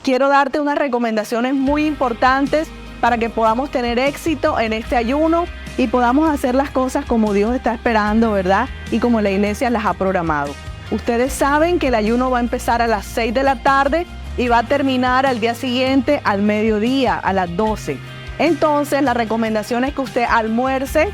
quiero darte unas recomendaciones muy importantes para que podamos tener éxito en este ayuno y podamos hacer las cosas como Dios está esperando, ¿verdad? Y como la iglesia las ha programado. Ustedes saben que el ayuno va a empezar a las 6 de la tarde y va a terminar al día siguiente al mediodía, a las 12. Entonces, la recomendación es que usted almuerce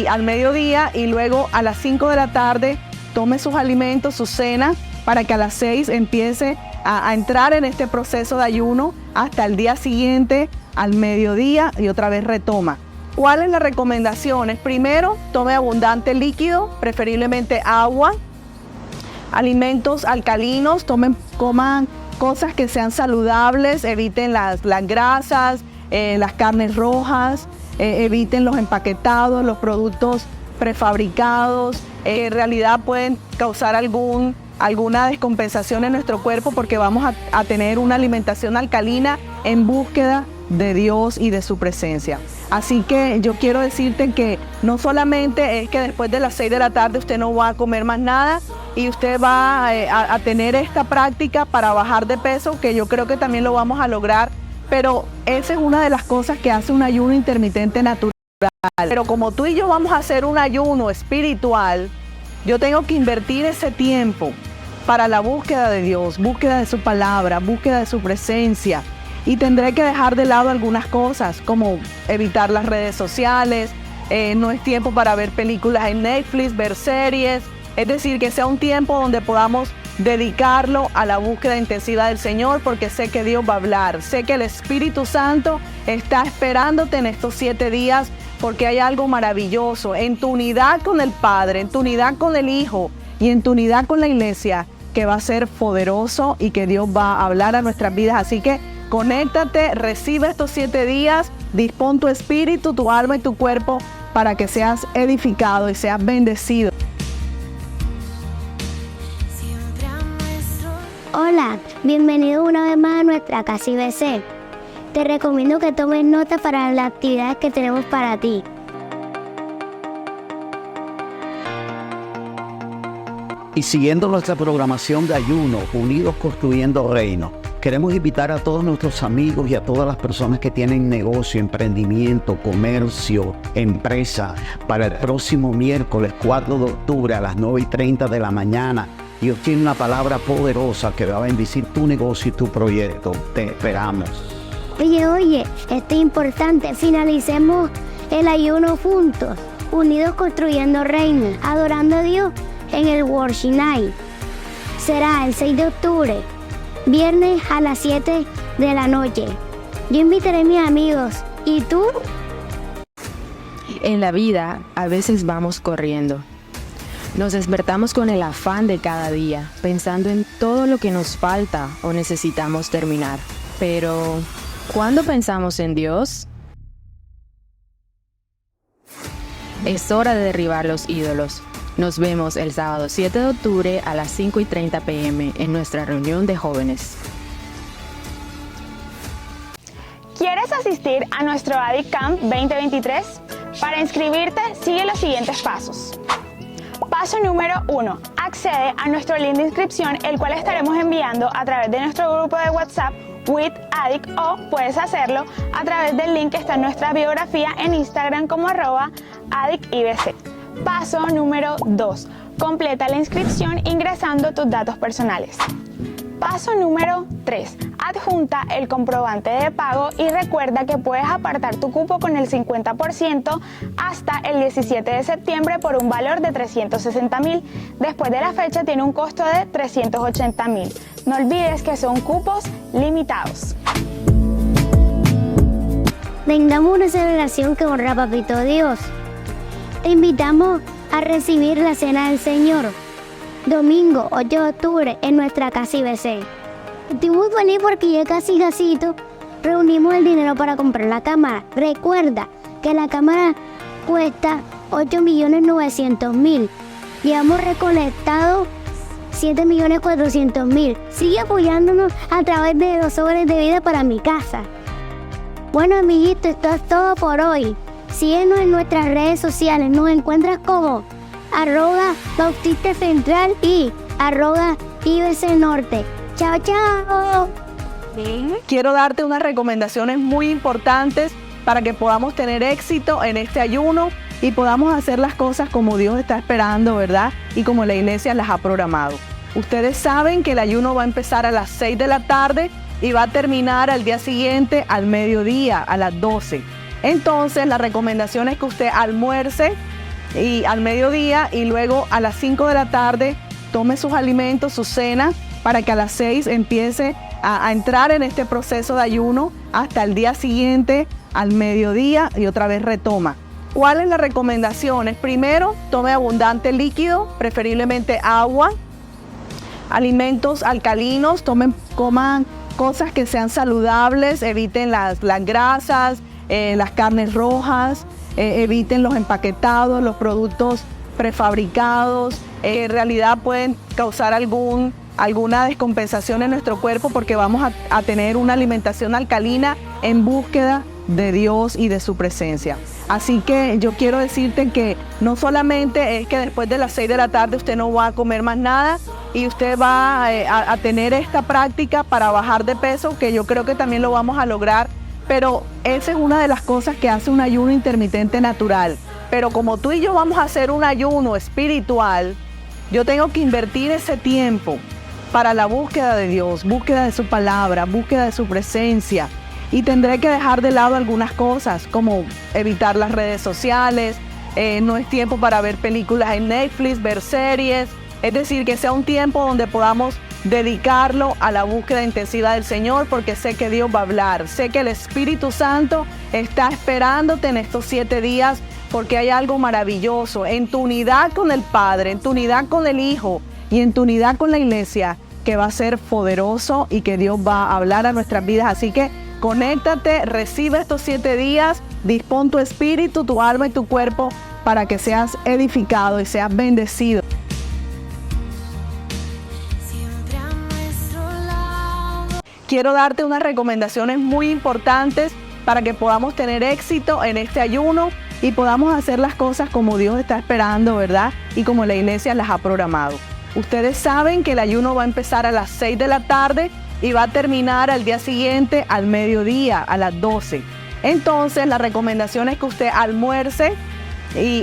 al mediodía y luego a las 5 de la tarde tome sus alimentos, su cena, para que a las 6 empiece a entrar en este proceso de ayuno hasta el día siguiente al mediodía y otra vez retoma. ¿Cuáles las recomendaciones? Primero, tome abundante líquido, preferiblemente agua, alimentos alcalinos, coman cosas que sean saludables, eviten las grasas, las carnes rojas, eviten los empaquetados, los productos prefabricados, en realidad pueden causar alguna descompensación en nuestro cuerpo porque vamos a tener una alimentación alcalina en búsqueda de Dios y de su presencia. Así que yo quiero decirte que no solamente es que después de las 6 de la tarde usted no va a comer más nada y usted va a tener esta práctica para bajar de peso, que yo creo que también lo vamos a lograr, pero esa es una de las cosas que hace un ayuno intermitente natural. Pero como tú y yo vamos a hacer un ayuno espiritual, yo tengo que invertir ese tiempo para la búsqueda de Dios, búsqueda de su palabra, búsqueda de su presencia. Y tendré que dejar de lado algunas cosas, como evitar las redes sociales, no es tiempo para ver películas en Netflix, ver series. Es decir, que sea un tiempo donde podamos dedicarlo a la búsqueda intensiva del Señor, porque sé que Dios va a hablar. Sé que el Espíritu Santo está esperándote en estos 7 días, porque hay algo maravilloso en tu unidad con el Padre, en tu unidad con el Hijo y en tu unidad con la iglesia, que va a ser poderoso y que Dios va a hablar a nuestras vidas. Así que conéctate, recibe estos 7 días, dispón tu espíritu, tu alma y tu cuerpo para que seas edificado y seas bendecido. Hola, bienvenido una vez más a nuestra casa IBC. Te recomiendo que tomes nota para las actividades que tenemos para ti. Y siguiendo nuestra programación de ayuno, Unidos Construyendo Reino, queremos invitar a todos nuestros amigos y a todas las personas que tienen negocio, emprendimiento, comercio, empresa, para el próximo miércoles 4 de octubre a las 9:30 de la mañana. Dios tiene una palabra poderosa que va a bendecir tu negocio y tu proyecto. Te esperamos. Oye, esto es importante. Finalicemos el ayuno juntos, unidos construyendo reino, adorando a Dios en el Worship Night. Será el 6 de octubre, viernes a las 7 de la noche. Yo invitaré a mis amigos. ¿Y tú? En la vida, a veces vamos corriendo. Nos despertamos con el afán de cada día, pensando en todo lo que nos falta o necesitamos terminar. Pero, ¿cuándo pensamos en Dios? Es hora de derribar los ídolos. Nos vemos el sábado 7 de octubre a las 5:30 p.m. en nuestra reunión de jóvenes. ¿Quieres asistir a nuestro Addict Camp 2023? Para inscribirte, sigue los siguientes pasos. Paso número 1. Accede a nuestro link de inscripción, el cual estaremos enviando a través de nuestro grupo de WhatsApp With Addict, o puedes hacerlo a través del link que está en nuestra biografía en Instagram como @AddictIBC. Paso número 2. Completa la inscripción ingresando tus datos personales. Paso número 3. Adjunta el comprobante de pago y recuerda que puedes apartar tu cupo con el 50% hasta el 17 de septiembre por un valor de $360,000. Después de la fecha tiene un costo de $380,000. No olvides que son cupos limitados. Tengamos una celebración que honra a Papito Dios. Te invitamos a recibir la Cena del Señor, domingo 8 de octubre en nuestra casa IBC. Estoy muy feliz porque ya casi reunimos el dinero para comprar la cámara. Recuerda que la cámara cuesta $8,900,000. Y hemos recolectado $7,400,000. Sigue apoyándonos a través de 2 Sobres de Vida para mi casa. Bueno, amiguitos, esto es todo por hoy. Síguenos en nuestras redes sociales. Nos encuentras como @Bautista Central y @IBC Norte. Chao, chao. Quiero darte unas recomendaciones muy importantes para que podamos tener éxito en este ayuno y podamos hacer las cosas como Dios está esperando, ¿verdad? Y como la iglesia las ha programado. Ustedes saben que el ayuno va a empezar a las 6 de la tarde y va a terminar al día siguiente al mediodía, a las 12. Entonces, la recomendación es que usted almuerce al mediodía y luego a las 5 de la tarde tome sus alimentos, su cena, para que a las 6 empiece a entrar en este proceso de ayuno hasta el día siguiente al mediodía y otra vez retoma. ¿Cuál es la recomendación? Primero, tome abundante líquido, preferiblemente agua, alimentos alcalinos, coman cosas que sean saludables, eviten las grasas, las carnes rojas, eviten los empaquetados, los productos prefabricados, en realidad pueden causar alguna descompensación en nuestro cuerpo porque vamos a tener una alimentación alcalina en búsqueda de Dios y de su presencia. Así que yo quiero decirte que no solamente es que después de las 6 de la tarde usted no va a comer más nada y usted va a tener esta práctica para bajar de peso, que yo creo que también lo vamos a lograr, pero esa es una de las cosas que hace un ayuno intermitente natural. Pero como tú y yo vamos a hacer un ayuno espiritual, yo tengo que invertir ese tiempo para la búsqueda de Dios, búsqueda de su palabra, búsqueda de su presencia. Y tendré que dejar de lado algunas cosas, como evitar las redes sociales, no es tiempo para ver películas en Netflix, ver series. Es decir, que sea un tiempo donde podamos dedicarlo a la búsqueda intensiva del Señor, porque sé que Dios va a hablar. Sé que el Espíritu Santo está esperándote en estos 7 días, porque hay algo maravilloso en tu unidad con el Padre, en tu unidad con el Hijo y en tu unidad con la iglesia, que va a ser poderoso y que Dios va a hablar a nuestras vidas. Así que conéctate, recibe estos 7 días, dispón tu espíritu, tu alma y tu cuerpo para que seas edificado y seas bendecido. Quiero darte unas recomendaciones muy importantes para que podamos tener éxito en este ayuno y podamos hacer las cosas como Dios está esperando, ¿verdad? Y como la iglesia las ha programado. Ustedes saben que el ayuno va a empezar a las 6 de la tarde y va a terminar al día siguiente al mediodía, a las 12. Entonces, la recomendación es que usted almuerce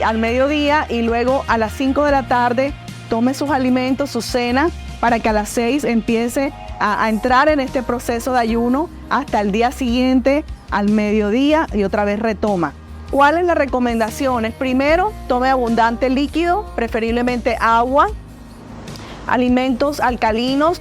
al mediodía y luego a las 5 de la tarde tome sus alimentos, su cena, para que a las 6 empiece a entrar en este proceso de ayuno hasta el día siguiente al mediodía y otra vez retoma. ¿Cuál es la recomendación? Primero, tome abundante líquido, preferiblemente agua, alimentos alcalinos,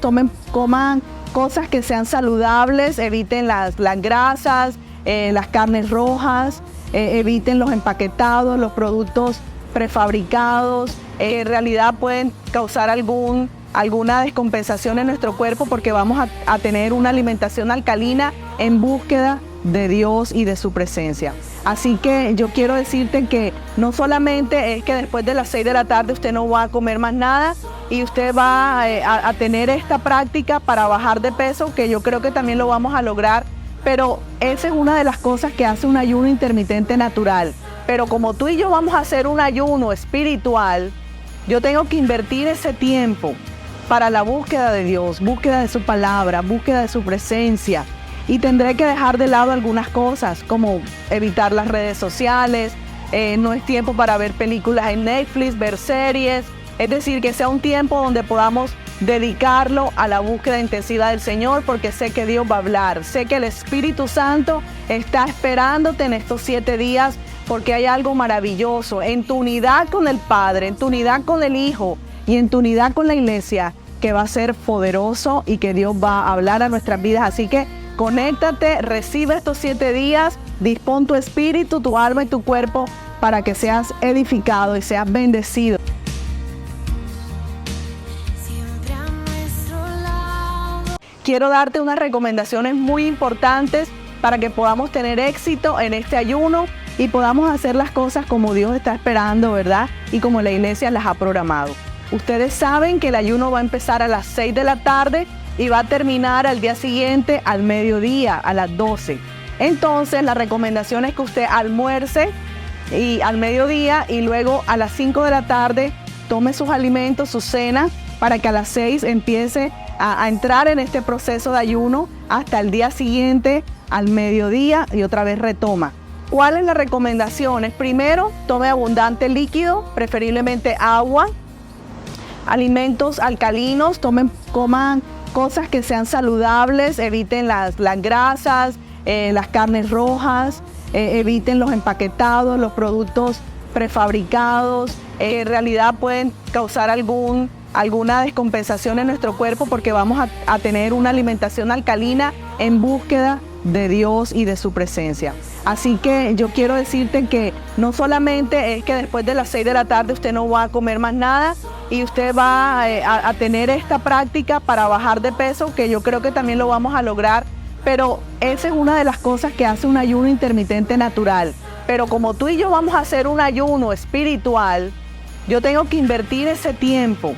coman cosas que sean saludables, eviten las grasas, las carnes rojas, eviten los empaquetados, los productos prefabricados. En realidad pueden causar alguna descompensación en nuestro cuerpo porque vamos a tener una alimentación alcalina en búsqueda de Dios y de su presencia. Así que yo quiero decirte que no solamente es que después de las 6 de la tarde usted no va a comer más nada y usted va a tener esta práctica para bajar de peso, que yo creo que también lo vamos a lograr, pero esa es una de las cosas que hace un ayuno intermitente natural. Pero como tú y yo vamos a hacer un ayuno espiritual, yo tengo que invertir ese tiempo para la búsqueda de Dios, búsqueda de su palabra, búsqueda de su presencia. Y tendré que dejar de lado algunas cosas, como evitar las redes sociales, no es tiempo para ver películas en Netflix, ver series. Es decir, que sea un tiempo donde podamos dedicarlo a la búsqueda intensiva del Señor, porque sé que Dios va a hablar. Sé que el Espíritu Santo está esperándote en estos 7 días, porque hay algo maravilloso en tu unidad con el Padre, en tu unidad con el Hijo y en tu unidad con la iglesia, que va a ser poderoso y que Dios va a hablar a nuestras vidas. Así que conéctate, recibe estos 7 días, dispón tu espíritu, tu alma y tu cuerpo para que seas edificado y seas bendecido. Quiero darte unas recomendaciones muy importantes para que podamos tener éxito en este ayuno y podamos hacer las cosas como Dios está esperando, ¿verdad? Y como la iglesia las ha programado. Ustedes saben que el ayuno va a empezar a las 6 de la tarde y va a terminar al día siguiente al mediodía, a las 12. Entonces, la recomendación es que usted almuerce al mediodía y luego a las 5 de la tarde tome sus alimentos, su cena, para que a las 6 empiece a entrar en este proceso de ayuno hasta el día siguiente al mediodía y otra vez retoma. ¿Cuál es la recomendación? Primero, tome abundante líquido, preferiblemente agua, alimentos alcalinos, coman cosas que sean saludables, eviten las grasas, las carnes rojas, eviten los empaquetados, los productos prefabricados, en realidad pueden causar alguna descompensación en nuestro cuerpo porque vamos a tener una alimentación alcalina en búsqueda de Dios y de su presencia. Así que yo quiero decirte que no solamente es que después de las 6 de la tarde usted no va a comer más nada y usted va a tener esta práctica para bajar de peso, que yo creo que también lo vamos a lograr, pero esa es una de las cosas que hace un ayuno intermitente natural. Pero como tú y yo vamos a hacer un ayuno espiritual, yo tengo que invertir ese tiempo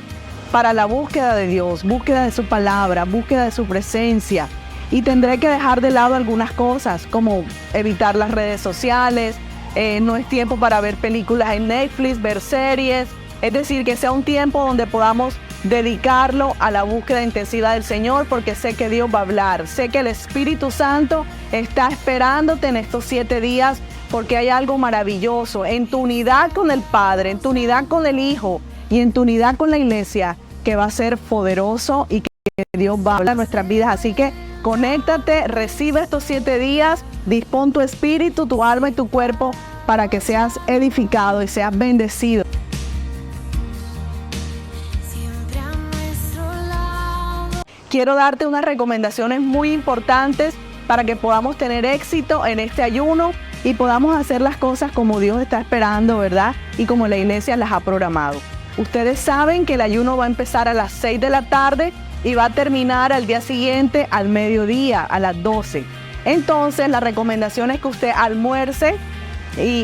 para la búsqueda de Dios, búsqueda de su palabra, búsqueda de su presencia. Y tendré que dejar de lado algunas cosas, como evitar las redes sociales, no es tiempo para ver películas en Netflix, ver series. Es decir, que sea un tiempo donde podamos dedicarlo a la búsqueda intensiva del Señor, porque sé que Dios va a hablar. Sé que el Espíritu Santo está esperándote en estos 7 días, porque hay algo maravilloso en tu unidad con el Padre, en tu unidad con el Hijo y en tu unidad con la Iglesia, que va a ser poderoso y que Dios va a hablar en nuestras vidas. Así que conéctate, recibe estos 7 días, dispón tu espíritu, tu alma y tu cuerpo para que seas edificado y seas bendecido. Quiero darte unas recomendaciones muy importantes para que podamos tener éxito en este ayuno y podamos hacer las cosas como Dios está esperando, ¿verdad? Y como la iglesia las ha programado. Ustedes saben que el ayuno va a empezar a las 6 de la tarde y va a terminar al día siguiente al mediodía, a las 12. Entonces, la recomendación es que usted almuerce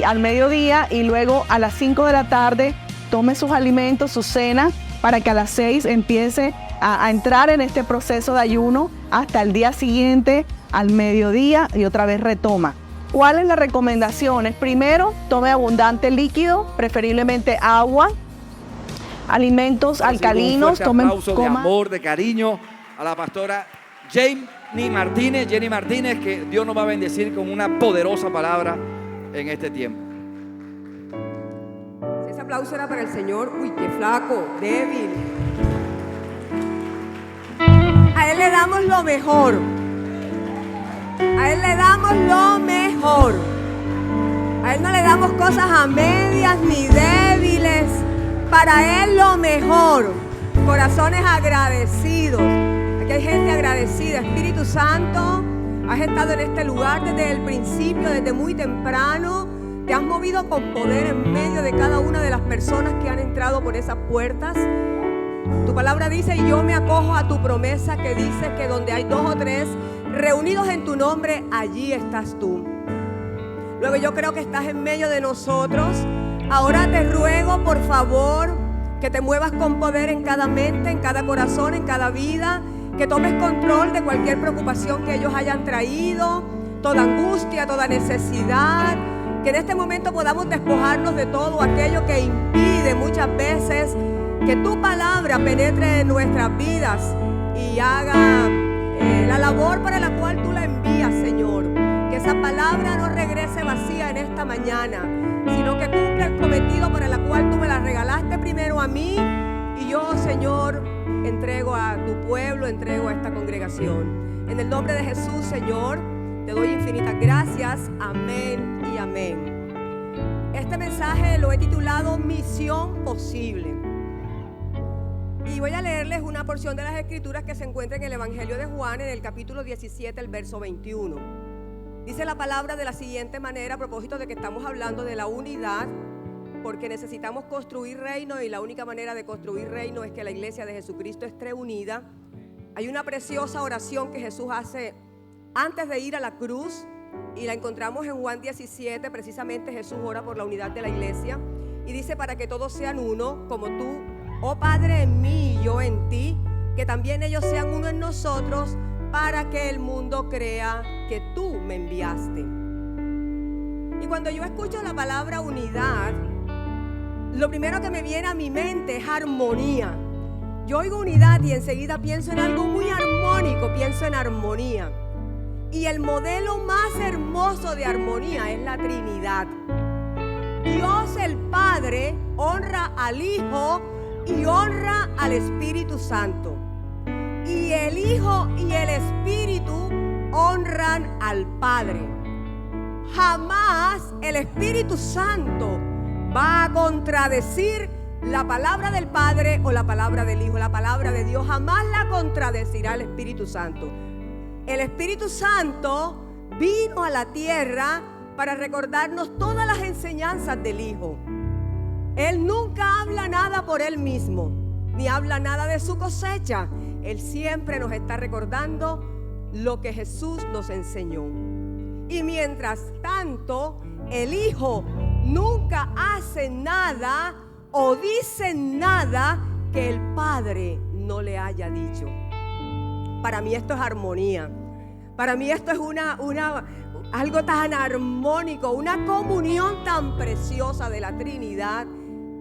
al mediodía y luego a las 5 de la tarde tome sus alimentos, su cena, para que a las 6 empiece a entrar en este proceso de ayuno hasta el día siguiente al mediodía y otra vez retoma. ¿Cuál es la recomendación? Primero, tome abundante líquido, preferiblemente agua, alimentos alcalinos. Un aplauso de amor, de cariño a la pastora Jenny Martínez, que Dios nos va a bendecir con una poderosa palabra en este tiempo. Si ese aplauso era para el Señor, uy, qué flaco, débil. A Él le damos lo mejor. A Él le damos lo mejor. A Él no le damos cosas a medias ni débiles. Para Él lo mejor. Corazones agradecidos. Aquí hay gente agradecida. Espíritu Santo, has estado en este lugar desde el principio, desde muy temprano. Te has movido con poder en medio de cada una de las personas que han entrado por esas puertas. Tu palabra dice, y yo me acojo a tu promesa que dice que donde hay 2 o 3 reunidos en tu nombre, allí estás tú. Luego yo creo que estás en medio de nosotros. Ahora te ruego, por favor, que te muevas con poder en cada mente, en cada corazón, en cada vida, que tomes control de cualquier preocupación que ellos hayan traído, toda angustia, toda necesidad, que en este momento podamos despojarnos de todo aquello que impide muchas veces que tu palabra penetre en nuestras vidas y haga la labor para la cual tú la envías, Señor. Que esa palabra no regrese vacía en esta mañana, sino que cumpla el cometido para la cual tú me la regalaste primero a mí, y yo, Señor, entrego a tu pueblo, entrego a esta congregación. En el nombre de Jesús, Señor, te doy infinitas gracias. Amén y amén. Este mensaje lo he titulado Misión Posible. Y voy a leerles una porción de las Escrituras que se encuentra en el Evangelio de Juan, en el capítulo 17, el verso 21. Dice la palabra de la siguiente manera, a propósito de que estamos hablando de la unidad, porque necesitamos construir reino, y la única manera de construir reino es que la iglesia de Jesucristo esté unida. Hay una preciosa oración que Jesús hace antes de ir a la cruz, y la encontramos en Juan 17. Precisamente Jesús ora por la unidad de la iglesia y dice: para que todos sean uno, como tú, oh Padre, en mí y yo en ti, que también ellos sean uno en nosotros, para que el mundo crea que tú me enviaste. Y cuando yo escucho la palabra unidad, lo primero que me viene a mi mente es armonía. Yo oigo unidad y enseguida pienso en algo muy armónico, pienso en armonía. Y el modelo más hermoso de armonía es la Trinidad. Dios el Padre honra al Hijo y honra al Espíritu Santo. Y el Hijo y el Espíritu honran al Padre. Jamás el Espíritu Santo va a contradecir la palabra del Padre o la palabra del Hijo. La palabra de Dios jamás la contradecirá el Espíritu Santo. El Espíritu Santo vino a la tierra para recordarnos todas las enseñanzas del Hijo. Él nunca habla nada por Él mismo, ni habla nada de su cosecha. Él siempre nos está recordando lo que Jesús nos enseñó. Y mientras tanto, el Hijo nunca hace nada o dice nada que el Padre no le haya dicho. Para mí esto es armonía. Para mí esto es algo tan armónico, una comunión tan preciosa de la Trinidad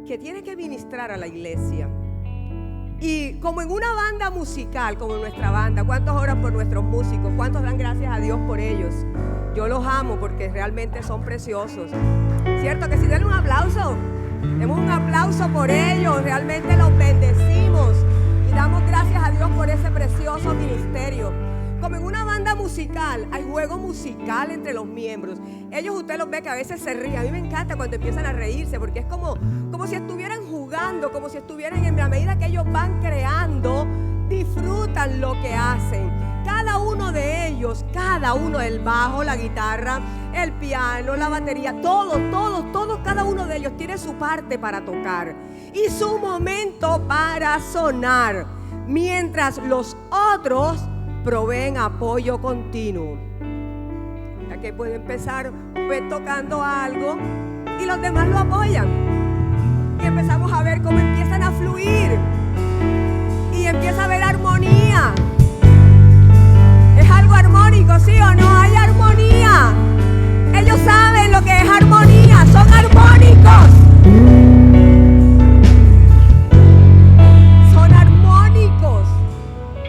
que tiene que ministrar a la iglesia. Y como en una banda musical, como en nuestra banda, ¿cuántos oran por nuestros músicos? ¿Cuántos dan gracias a Dios por ellos? Yo los amo porque realmente son preciosos. ¿Cierto que si denle un aplauso? Demos un aplauso por ellos, realmente los bendecimos y damos gracias a Dios por ese precioso ministerio. Como en una banda musical, hay juego musical entre los miembros. Ellos, usted los ve que a veces se ríen. A mí me encanta cuando empiezan a reírse porque es como si estuvieran jugando, como si estuvieran, en la medida que ellos van creando, disfrutan lo que hacen. Cada uno de ellos, cada uno, el bajo, la guitarra, el piano, la batería, todos, cada uno de ellos tiene su parte para tocar y su momento para sonar, mientras los otros proveen apoyo continuo. Ya que puede empezar tocando algo y los demás lo apoyan. Y empezamos a ver cómo empiezan a fluir y empieza a haber armonía. Es algo armónico, ¿sí o no? Hay armonía. Ellos saben lo que es armonía, son armónicos. Son armónicos.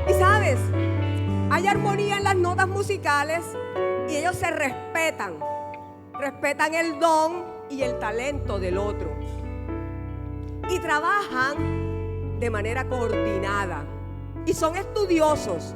Y sabes, hay armonía en las notas musicales y ellos se respetan el don y el talento del otro y trabajan de manera coordinada y son estudiosos.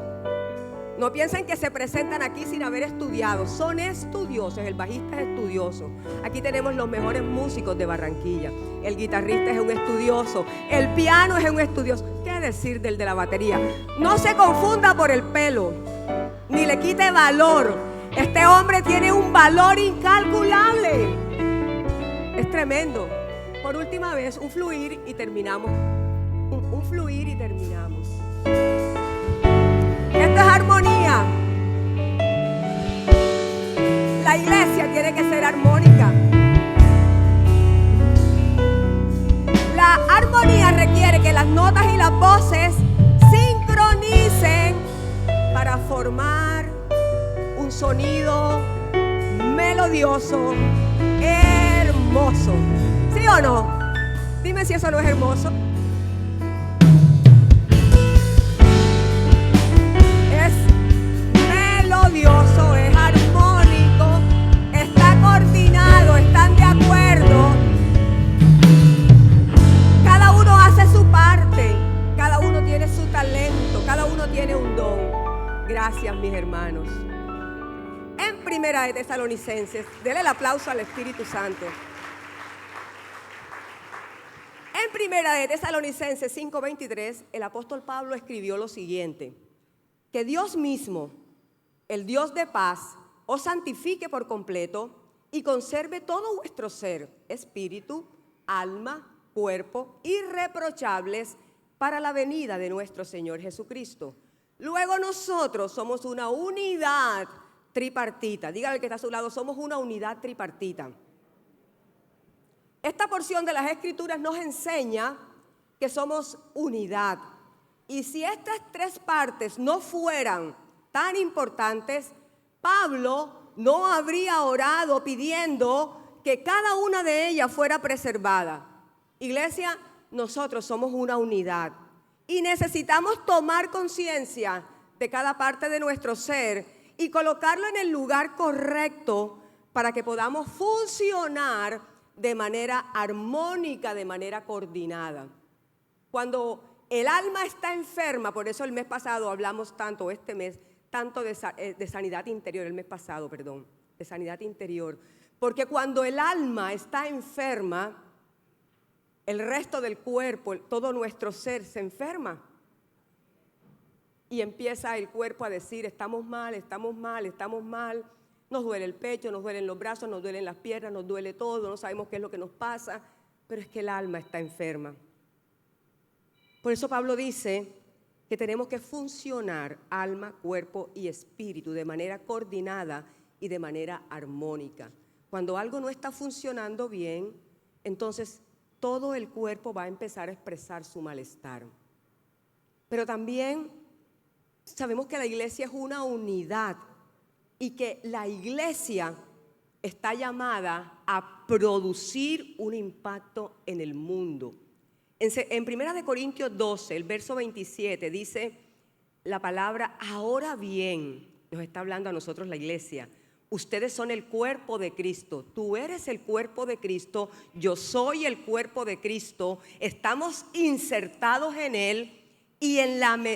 No piensen que se presentan aquí sin haber estudiado, son estudiosos, el bajista es estudioso. Aquí tenemos los mejores músicos de Barranquilla, el guitarrista es un estudioso, el piano es un estudioso. ¿Qué decir del de la batería? No se confunda por el pelo, ni le quite valor. Este hombre tiene un valor incalculable. Es tremendo. Por última vez, un fluir y terminamos. Un fluir y terminamos. Esto es armonía. La iglesia tiene que ser armónica. La armonía requiere que las notas y las voces sincronicen para formar un sonido melodioso, hermoso. ¿Sí o no? Dime si eso no es hermoso. Es melodioso, es armónico, está coordinado, están de acuerdo. Cada uno hace su parte, cada uno tiene su talento, cada uno tiene un don. Gracias, mis hermanos. En Primera de Tesalonicenses, denle el aplauso al Espíritu Santo. En Primera de Tesalonicenses 5:23, el apóstol Pablo escribió lo siguiente: que Dios mismo, el Dios de paz, os santifique por completo y conserve todo vuestro ser, espíritu, alma, cuerpo, irreprochables para la venida de nuestro Señor Jesucristo. Luego nosotros somos una unidad tripartita. Dígale al que está a su lado, somos una unidad tripartita. Esta porción de las Escrituras nos enseña que somos unidad. Y si estas tres partes no fueran tan importantes, Pablo no habría orado pidiendo que cada una de ellas fuera preservada. Iglesia, nosotros somos una unidad. Y necesitamos tomar conciencia de cada parte de nuestro ser y colocarlo en el lugar correcto para que podamos funcionar de manera armónica, de manera coordinada. Cuando el alma está enferma, por eso el mes pasado hablamos tanto, este mes, tanto de sanidad interior, el mes pasado, perdón, de sanidad interior. Porque cuando el alma está enferma, el resto del cuerpo, todo nuestro ser se enferma. Y empieza el cuerpo a decir, estamos mal, estamos mal, estamos mal. Nos duele el pecho, nos duelen los brazos, nos duelen las piernas, nos duele todo, no sabemos qué es lo que nos pasa, pero es que el alma está enferma. Por eso Pablo dice que tenemos que funcionar alma, cuerpo y espíritu de manera coordinada y de manera armónica. Cuando algo no está funcionando bien, entonces todo el cuerpo va a empezar a expresar su malestar. Pero también sabemos que la iglesia es una unidad y que la iglesia está llamada a producir un impacto en el mundo. En 1 Corintios 12, el verso 27, dice la palabra, ahora bien, nos está hablando a nosotros la iglesia, ustedes son el cuerpo de Cristo, tú eres el cuerpo de Cristo, yo soy el cuerpo de Cristo, estamos insertados en Él y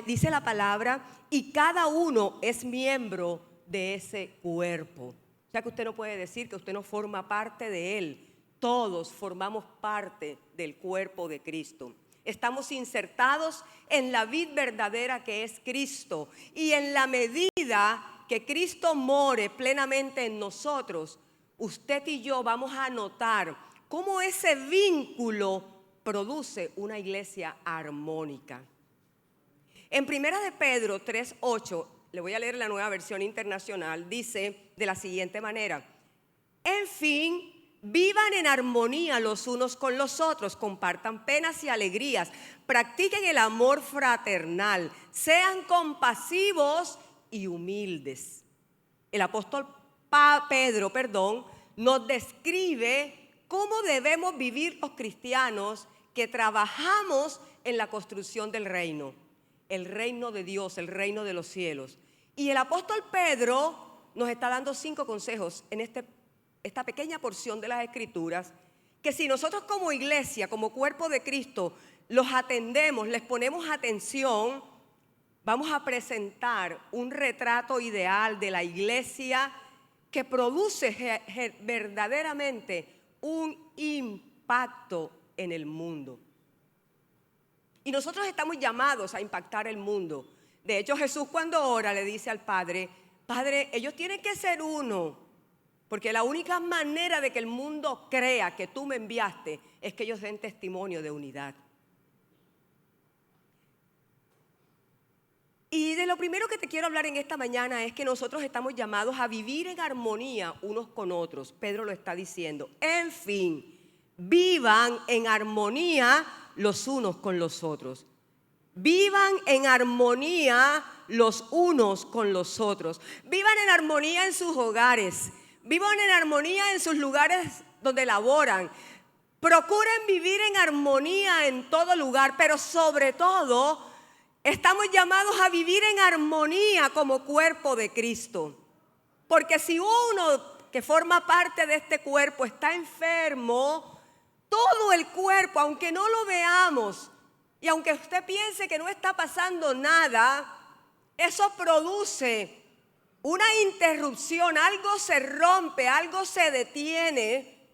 dice la palabra, y cada uno es miembro de ese cuerpo. O sea que usted no puede decir que usted no forma parte de Él. Todos formamos parte del cuerpo de Cristo. Estamos insertados en la vid verdadera que es Cristo. Y en la medida que Cristo more plenamente en nosotros, usted y yo vamos a notar cómo ese vínculo produce una iglesia armónica. En 1 Pedro 3:8, le voy a leer la Nueva Versión Internacional, dice de la siguiente manera: en fin, vivan en armonía los unos con los otros, compartan penas y alegrías, practiquen el amor fraternal, sean compasivos y humildes. El apóstol Pedro, nos describe cómo debemos vivir los cristianos que trabajamos en la construcción del reino, el reino de Dios, el reino de los cielos. Y el apóstol Pedro nos está dando 5 consejos en esta pequeña porción de las Escrituras, que si nosotros como iglesia, como cuerpo de Cristo, los atendemos, les ponemos atención, vamos a presentar un retrato ideal de la iglesia que produce verdaderamente un impacto en el mundo. Y nosotros estamos llamados a impactar el mundo. De hecho, Jesús cuando ora le dice al Padre, Padre, ellos tienen que ser uno, porque la única manera de que el mundo crea que tú me enviaste es que ellos den testimonio de unidad. Y de lo primero que te quiero hablar en esta mañana es que nosotros estamos llamados a vivir en armonía unos con otros. Pedro lo está diciendo. En fin, vivan en armonía los unos con los otros. Vivan en armonía los unos con los otros. Vivan en armonía en sus hogares. Vivan en armonía en sus lugares donde laboran. Procuren vivir en armonía en todo lugar, pero sobre todo estamos llamados a vivir en armonía como cuerpo de Cristo. Porque si uno que forma parte de este cuerpo está enfermo, todo el cuerpo, aunque no lo veamos y aunque usted piense que no está pasando nada, eso produce una interrupción, algo se rompe, algo se detiene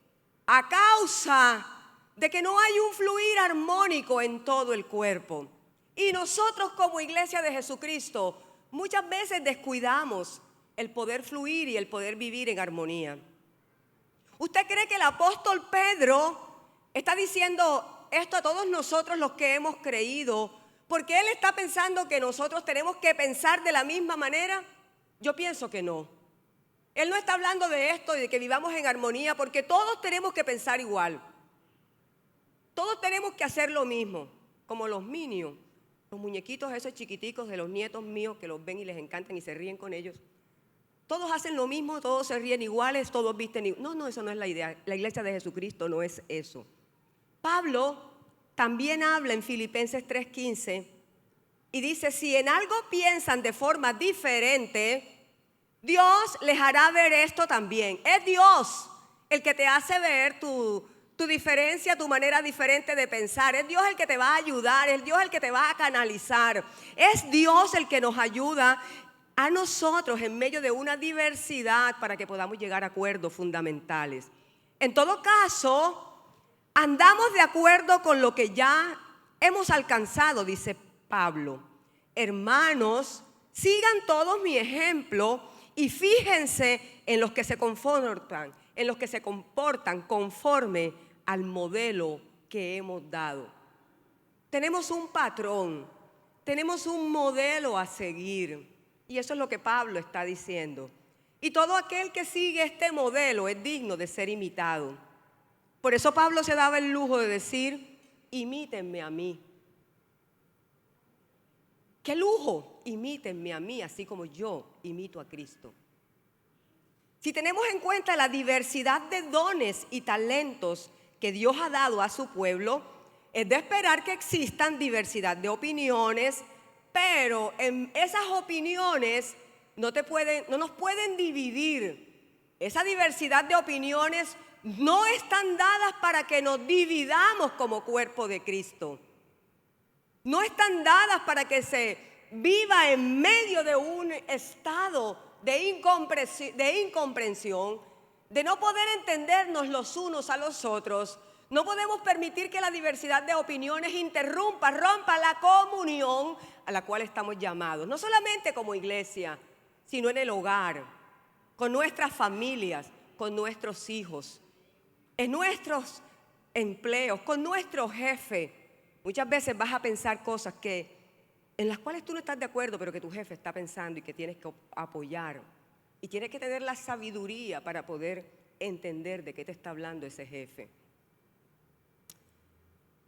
a causa de que no hay un fluir armónico en todo el cuerpo. Y nosotros como iglesia de Jesucristo muchas veces descuidamos el poder fluir y el poder vivir en armonía. ¿Usted cree que el apóstol Pedro está diciendo esto a todos nosotros los que hemos creído porque él está pensando que nosotros tenemos que pensar de la misma manera? Yo pienso que no. Él no está hablando de esto y de que vivamos en armonía porque todos tenemos que pensar igual. Todos tenemos que hacer lo mismo, como los Minions, los muñequitos esos chiquiticos de los nietos míos que los ven y les encantan y se ríen con ellos. Todos hacen lo mismo, todos se ríen iguales, todos visten iguales. No, eso no es la idea. La iglesia de Jesucristo no es eso. Pablo también habla en Filipenses 3:15 Y dice, si en algo piensan de forma diferente, Dios les hará ver esto también. Es Dios el que te hace ver tu diferencia, tu manera diferente de pensar. Es Dios el que te va a ayudar, es Dios el que te va a canalizar. Es Dios el que nos ayuda a nosotros en medio de una diversidad para que podamos llegar a acuerdos fundamentales. En todo caso, andamos de acuerdo con lo que ya hemos alcanzado, dice Pablo. Hermanos, sigan todos mi ejemplo y fíjense en los que se comportan conforme al modelo que hemos dado. Tenemos un patrón, tenemos un modelo a seguir, y eso es lo que Pablo está diciendo. Y todo aquel que sigue este modelo es digno de ser imitado. Por eso Pablo se daba el lujo de decir, imítenme a mí. ¡Qué lujo! Imítenme a mí, así como yo imito a Cristo. Si tenemos en cuenta la diversidad de dones y talentos que Dios ha dado a su pueblo, es de esperar que existan diversidad de opiniones, pero en esas opiniones no nos pueden dividir. Esa diversidad de opiniones no están dadas para que nos dividamos como cuerpo de Cristo. No están dadas para que se viva en medio de un estado de incomprensión, de no poder entendernos los unos a los otros. No podemos permitir que la diversidad de opiniones rompa la comunión a la cual estamos llamados. No solamente como iglesia, sino en el hogar, con nuestras familias, con nuestros hijos, en nuestros empleos, con nuestro jefe. Muchas veces vas a pensar cosas en las cuales tú no estás de acuerdo, pero que tu jefe está pensando y que tienes que apoyar. Y tienes que tener la sabiduría para poder entender de qué te está hablando ese jefe.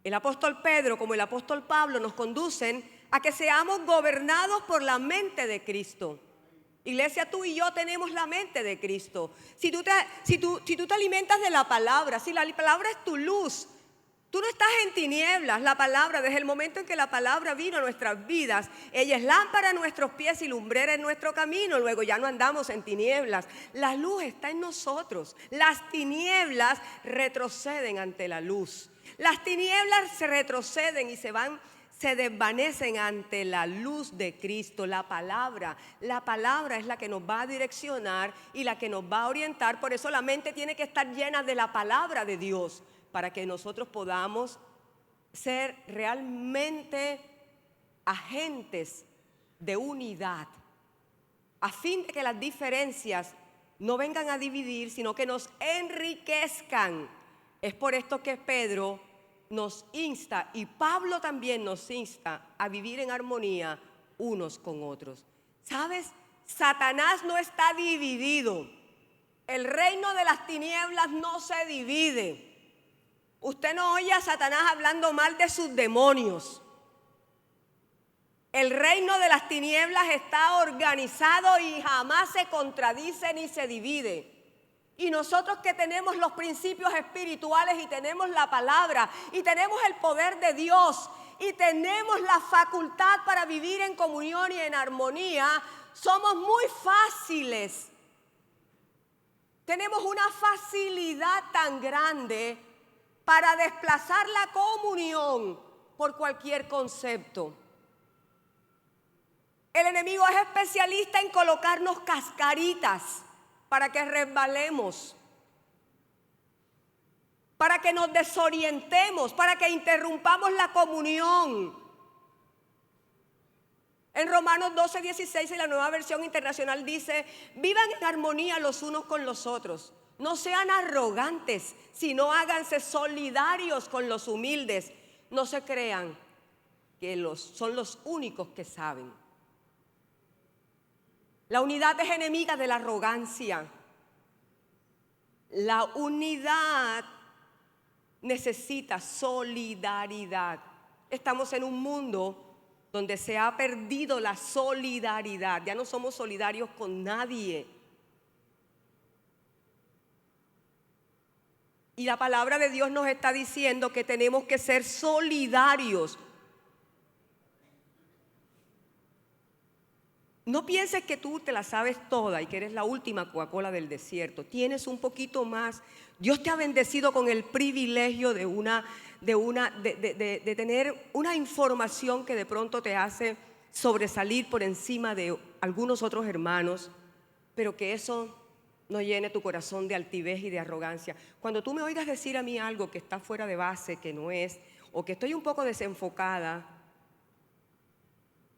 El apóstol Pedro, como el apóstol Pablo, nos conducen a que seamos gobernados por la mente de Cristo. Iglesia, tú y yo tenemos la mente de Cristo. Si tú te alimentas de la palabra, si la palabra es tu luz, tú no estás en tinieblas. La palabra, desde el momento en que la palabra vino a nuestras vidas, ella es lámpara a nuestros pies y lumbrera en nuestro camino. Luego ya no andamos en tinieblas. La luz está en nosotros. Las tinieblas retroceden ante la luz. Las tinieblas se retroceden y se desvanecen ante la luz de Cristo. La palabra es la que nos va a direccionar y la que nos va a orientar. Por eso la mente tiene que estar llena de la palabra de Dios, para que nosotros podamos ser realmente agentes de unidad, a fin de que las diferencias no vengan a dividir, sino que nos enriquezcan. Es por esto que Pedro nos insta, y Pablo también nos insta, a vivir en armonía unos con otros. ¿Sabes? Satanás no está dividido. El reino de las tinieblas no se divide. Usted no oye a Satanás hablando mal de sus demonios. El reino de las tinieblas está organizado y jamás se contradice ni se divide. Y nosotros que tenemos los principios espirituales y tenemos la palabra y tenemos el poder de Dios y tenemos la facultad para vivir en comunión y en armonía, somos muy fáciles. Tenemos una facilidad tan grande para desplazar la comunión por cualquier concepto. El enemigo es especialista en colocarnos cascaritas para que resbalemos, para que nos desorientemos, para que interrumpamos la comunión. En Romanos 12:16, en la Nueva Versión Internacional dice: vivan en armonía los unos con los otros. No sean arrogantes, sino háganse solidarios con los humildes. No se crean que son los únicos que saben. La unidad es enemiga de la arrogancia. La unidad necesita solidaridad. Estamos en un mundo donde se ha perdido la solidaridad. Ya no somos solidarios con nadie. Y la palabra de Dios nos está diciendo que tenemos que ser solidarios. No pienses que tú te la sabes toda y que eres la última Coca-Cola del desierto. Tienes un poquito más. Dios te ha bendecido con el privilegio de tener una información que de pronto te hace sobresalir por encima de algunos otros hermanos, pero que eso no llene tu corazón de altivez y de arrogancia. Cuando tú me oigas decir a mí algo que está fuera de base, que no es, o que estoy un poco desenfocada,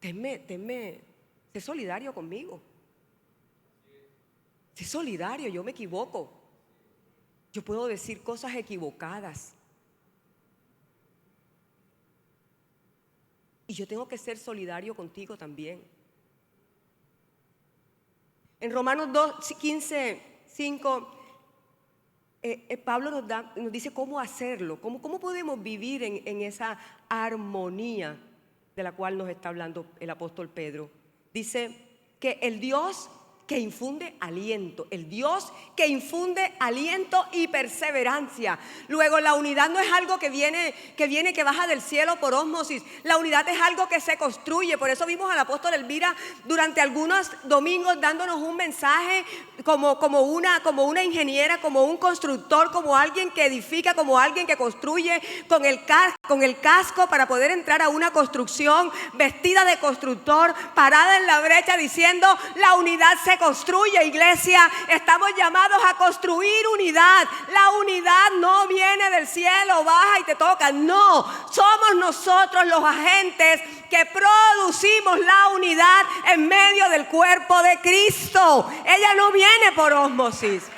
sé solidario conmigo. Sé solidario, yo me equivoco. Yo puedo decir cosas equivocadas. Y yo tengo que ser solidario contigo también. En Romanos 2:15-5, Pablo nos dice cómo hacerlo, cómo podemos vivir en esa armonía de la cual nos está hablando el apóstol Pedro. Dice que el Dios que infunde aliento, el Dios que infunde aliento y perseverancia. Luego, la unidad no es algo que baja del cielo por ósmosis. La unidad es algo que se construye. Por eso vimos al apóstol Elvira durante algunos domingos dándonos un mensaje como una ingeniera, como un constructor, como alguien que edifica, como alguien que construye con el casco para poder entrar a una construcción, vestida de constructor, parada en la brecha diciendo: la unidad se construye, iglesia. Estamos llamados a construir unidad. La unidad no viene del cielo, baja y te toca. No, somos nosotros los agentes que producimos la unidad en medio del cuerpo de Cristo. Ella no viene por ósmosis.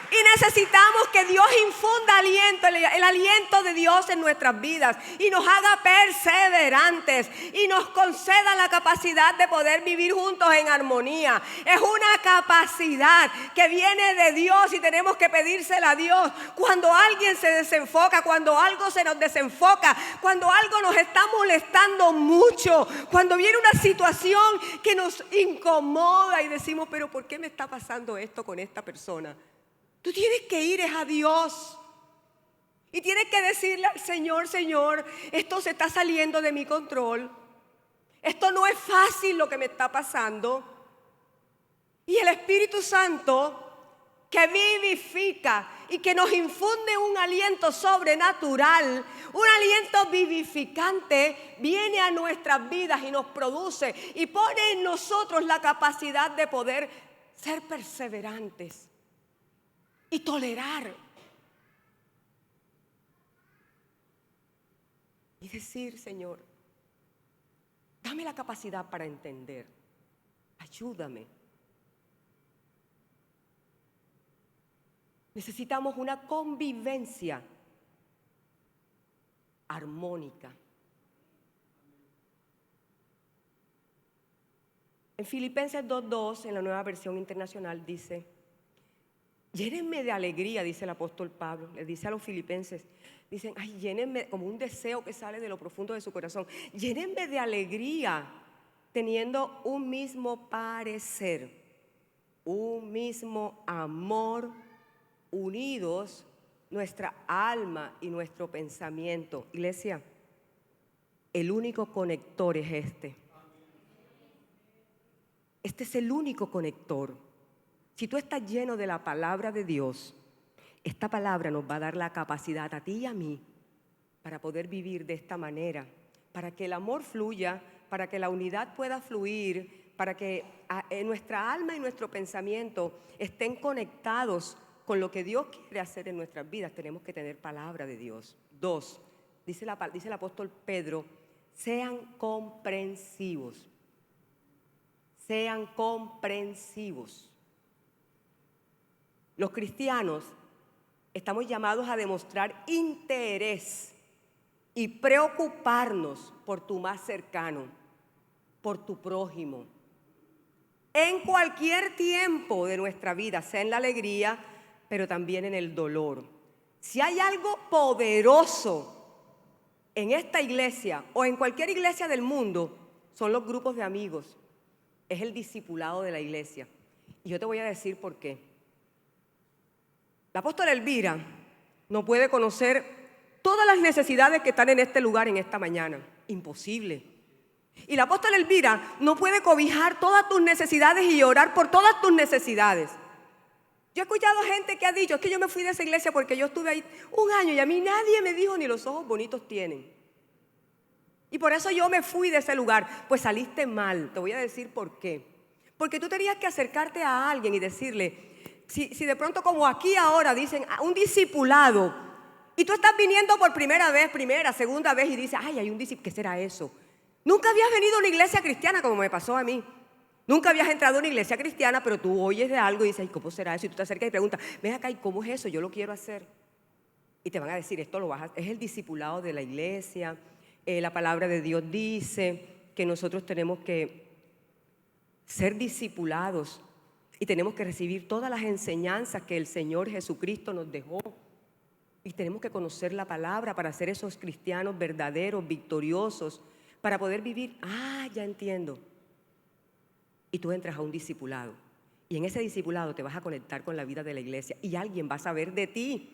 Y necesitamos que Dios infunda aliento, el aliento de Dios en nuestras vidas, y nos haga perseverantes y nos conceda la capacidad de poder vivir juntos en armonía. Es una capacidad que viene de Dios y tenemos que pedírsela a Dios. Cuando alguien se desenfoca, cuando algo se nos desenfoca, cuando algo nos está molestando mucho, cuando viene una situación que nos incomoda y decimos: pero ¿por qué me está pasando esto con esta persona? Tú tienes que ir a Dios y tienes que decirle al Señor: Señor, esto se está saliendo de mi control. Esto no es fácil lo que me está pasando. Y el Espíritu Santo, que vivifica y que nos infunde un aliento sobrenatural, un aliento vivificante, viene a nuestras vidas y nos produce y pone en nosotros la capacidad de poder ser perseverantes y tolerar. Y decir: Señor, dame la capacidad para entender. Ayúdame. Necesitamos una convivencia armónica. En Filipenses 2:2, en la Nueva Versión Internacional, dice: llénenme de alegría, dice el apóstol Pablo, le dice a los filipenses, dicen: ay, llénenme, como un deseo que sale de lo profundo de su corazón, llénenme de alegría, teniendo un mismo parecer, un mismo amor, unidos nuestra alma y nuestro pensamiento. Iglesia, el único conector es este. Este es el único conector. Si tú estás lleno de la palabra de Dios, esta palabra nos va a dar la capacidad a ti y a mí para poder vivir de esta manera, para que el amor fluya, para que la unidad pueda fluir, para que nuestra alma y nuestro pensamiento estén conectados con lo que Dios quiere hacer en nuestras vidas. Tenemos que tener palabra de Dios. 2, dice el apóstol Pedro: sean comprensivos. Sean comprensivos. Los cristianos estamos llamados a demostrar interés y preocuparnos por tu más cercano, por tu prójimo. En cualquier tiempo de nuestra vida, sea en la alegría, pero también en el dolor. Si hay algo poderoso en esta iglesia o en cualquier iglesia del mundo, son los grupos de amigos. Es el discipulado de la iglesia. Y yo te voy a decir por qué. La apóstola Elvira no puede conocer todas las necesidades que están en este lugar en esta mañana. Imposible. Y la apóstola Elvira no puede cobijar todas tus necesidades y orar por todas tus necesidades. Yo he escuchado gente que ha dicho, es que yo me fui de esa iglesia porque yo estuve ahí un año y a mí nadie me dijo ni los ojos bonitos tienen. Y por eso yo me fui de ese lugar. Pues saliste mal, te voy a decir por qué. Porque tú tenías que acercarte a alguien y decirle, si de pronto como aquí ahora dicen, un discipulado, y tú estás viniendo por primera, segunda vez y dices, ay, hay un discipulado, ¿qué será eso? Nunca habías venido a una iglesia cristiana como me pasó a mí. Nunca habías entrado a una iglesia cristiana, pero tú oyes de algo y dices, ay, ¿cómo será eso? Y tú te acercas y preguntas, ven acá, ¿y cómo es eso? Yo lo quiero hacer. Y te van a decir, esto lo vas a hacer. Es el discipulado de la iglesia. La palabra de Dios dice que nosotros tenemos que ser discipulados y tenemos que recibir todas las enseñanzas que el Señor Jesucristo nos dejó. Y tenemos que conocer la palabra para ser esos cristianos verdaderos, victoriosos, para poder vivir. Ah, ya entiendo. Y tú entras a un discipulado. Y en ese discipulado te vas a conectar con la vida de la iglesia. Y alguien va a saber de ti.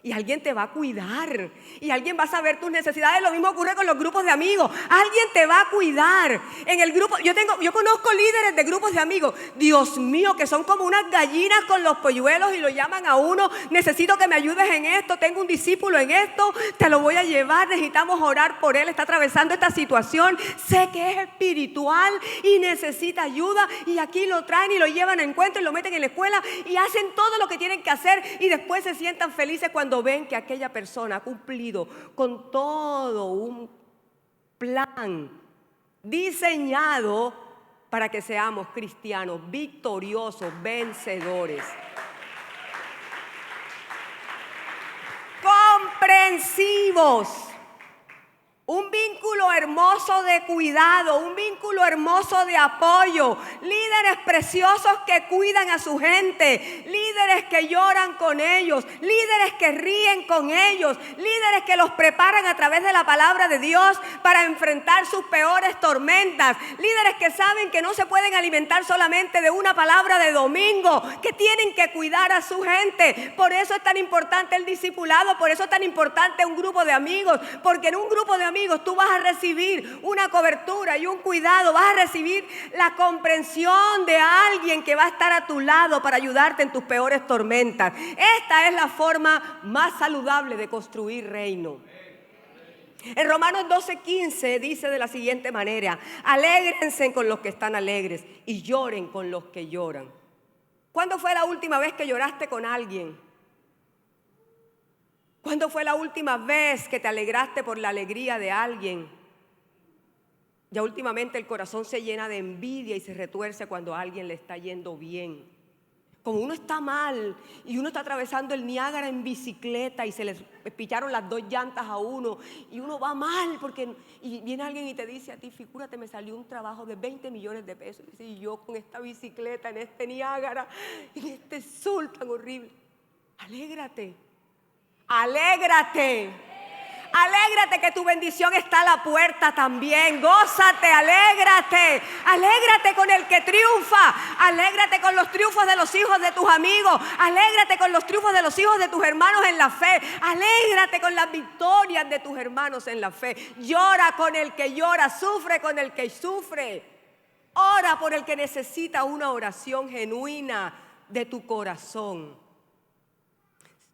Y alguien te va a cuidar. Y alguien va a saber tus necesidades. Lo mismo ocurre con los grupos de amigos. Alguien te va a cuidar. En el grupo, yo conozco líderes de grupos de amigos. Dios mío, que son como unas gallinas con los polluelos y lo llaman a uno. Necesito que me ayudes en esto. Tengo un discípulo en esto. Te lo voy a llevar. Necesitamos orar por él. Está atravesando esta situación. Sé que es espiritual y necesita ayuda. Y aquí lo traen y lo llevan a encuentro y lo meten en la escuela y hacen todo lo que tienen que hacer. Y después se sientan felices cuando ven que aquella persona ha cumplido con todo un plan diseñado para que seamos cristianos victoriosos, vencedores, comprensivos. Un vínculo hermoso de cuidado, un vínculo hermoso de apoyo, líderes preciosos que cuidan a su gente, líderes que lloran con ellos, líderes que ríen con ellos, líderes que los preparan a través de la palabra de Dios para enfrentar sus peores tormentas, líderes que saben que no se pueden alimentar solamente de una palabra de domingo, que tienen que cuidar a su gente. Por eso es tan importante el discipulado, por eso es tan importante un grupo de amigos, porque en un grupo de amigos tú vas a recibir una cobertura y un cuidado, vas a recibir la comprensión de alguien que va a estar a tu lado para ayudarte en tus peores tormentas. Esta es la forma más saludable de construir reino. En Romanos 12:15 dice de la siguiente manera: alégrense con los que están alegres y lloren con los que lloran. ¿Cuándo fue la última vez que lloraste con alguien? ¿Cuándo fue la última vez que te alegraste por la alegría de alguien? Ya últimamente el corazón se llena de envidia y se retuerce cuando a alguien le está yendo bien. Como uno está mal y uno está atravesando el Niágara en bicicleta y se le picharon las 2 llantas a uno y uno va mal y viene alguien y te dice a ti, figúrate, me salió un trabajo de 20 millones de pesos. Y yo con esta bicicleta en este Niágara, en este sol tan horrible. Alégrate. Alégrate, alégrate que tu bendición está a la puerta también. Gózate, alégrate, alégrate con el que triunfa, alégrate con los triunfos de los hijos de tus amigos, alégrate con los triunfos de los hijos de tus hermanos en la fe, alégrate con las victorias de tus hermanos en la fe. Llora con el que llora, sufre con el que sufre, ora por el que necesita una oración genuina de tu corazón.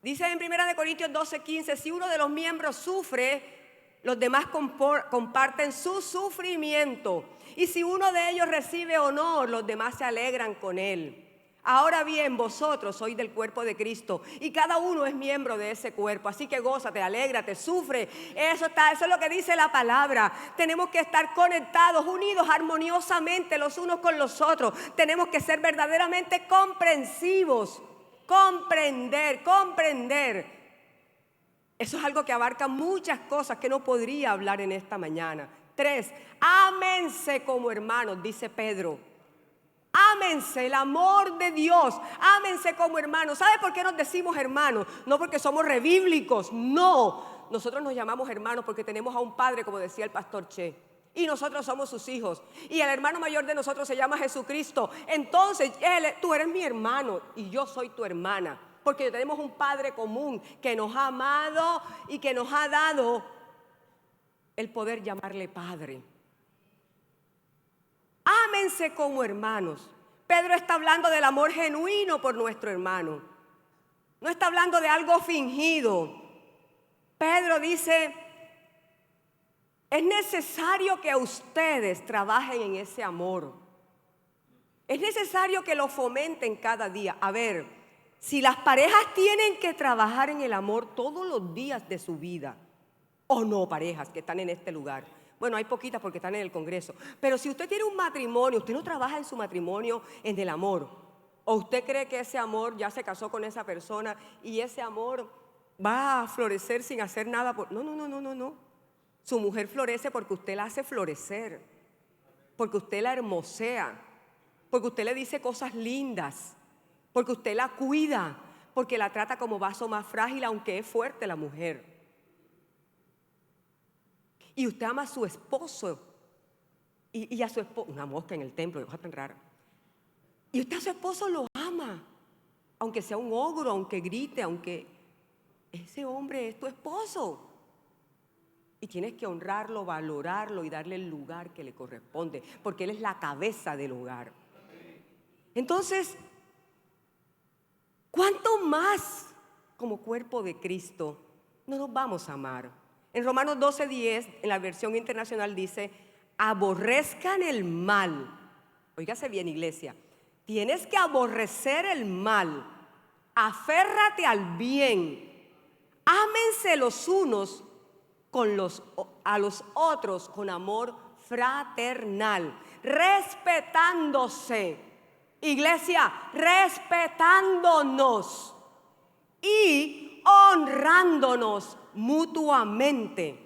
Dice en 1 Corintios 12:15, si uno de los miembros sufre, los demás comparten su sufrimiento. Y si uno de ellos recibe honor, los demás se alegran con él. Ahora bien, vosotros sois del cuerpo de Cristo y cada uno es miembro de ese cuerpo. Así que gózate, alégrate, sufre. Eso es lo que dice la palabra. Tenemos que estar conectados, unidos armoniosamente los unos con los otros. Tenemos que ser verdaderamente comprensivos. Comprender. Eso es algo que abarca muchas cosas que no podría hablar en esta mañana. 3, ámense como hermanos, dice Pedro. Ámense, el amor de Dios. Ámense como hermanos. ¿Sabe por qué nos decimos hermanos? No porque somos rebíblicos, no. Nosotros nos llamamos hermanos porque tenemos a un padre, como decía el pastor Che. Y nosotros somos sus hijos. Y el hermano mayor de nosotros se llama Jesucristo. Entonces, tú eres mi hermano y yo soy tu hermana. Porque tenemos un Padre común que nos ha amado y que nos ha dado el poder llamarle Padre. ámense como hermanos. Pedro está hablando del amor genuino por nuestro hermano. No está hablando de algo fingido. Pedro dice, es necesario que ustedes trabajen en ese amor. Es necesario que lo fomenten cada día. A ver, si las parejas tienen que trabajar en el amor todos los días de su vida, o no parejas que están en este lugar. Bueno, hay poquitas porque están en el Congreso. Pero si usted tiene un matrimonio, usted no trabaja en su matrimonio en el amor. ¿O usted cree que ese amor ya se casó con esa persona y ese amor va a florecer sin hacer nada? No. Su mujer florece porque usted la hace florecer, porque usted la hermosea, porque usted le dice cosas lindas, porque usted la cuida, porque la trata como vaso más frágil, aunque es fuerte la mujer. Y usted ama a su esposo y a su esposo, una mosca en el templo, cosa tan rara. Y usted a su esposo lo ama, aunque sea un ogro, aunque grite, aunque ese hombre es tu esposo. Y tienes que honrarlo, valorarlo y darle el lugar que le corresponde, porque él es la cabeza del hogar. Entonces, ¿cuánto más como cuerpo de Cristo no nos vamos a amar? En Romanos 12:10, en la versión internacional dice, aborrezcan el mal. Óigase bien, iglesia. Tienes que aborrecer el mal. Aférrate al bien. Ámense los unos a los otros con amor fraternal, respetándose. Iglesia, respetándonos y honrándonos mutuamente.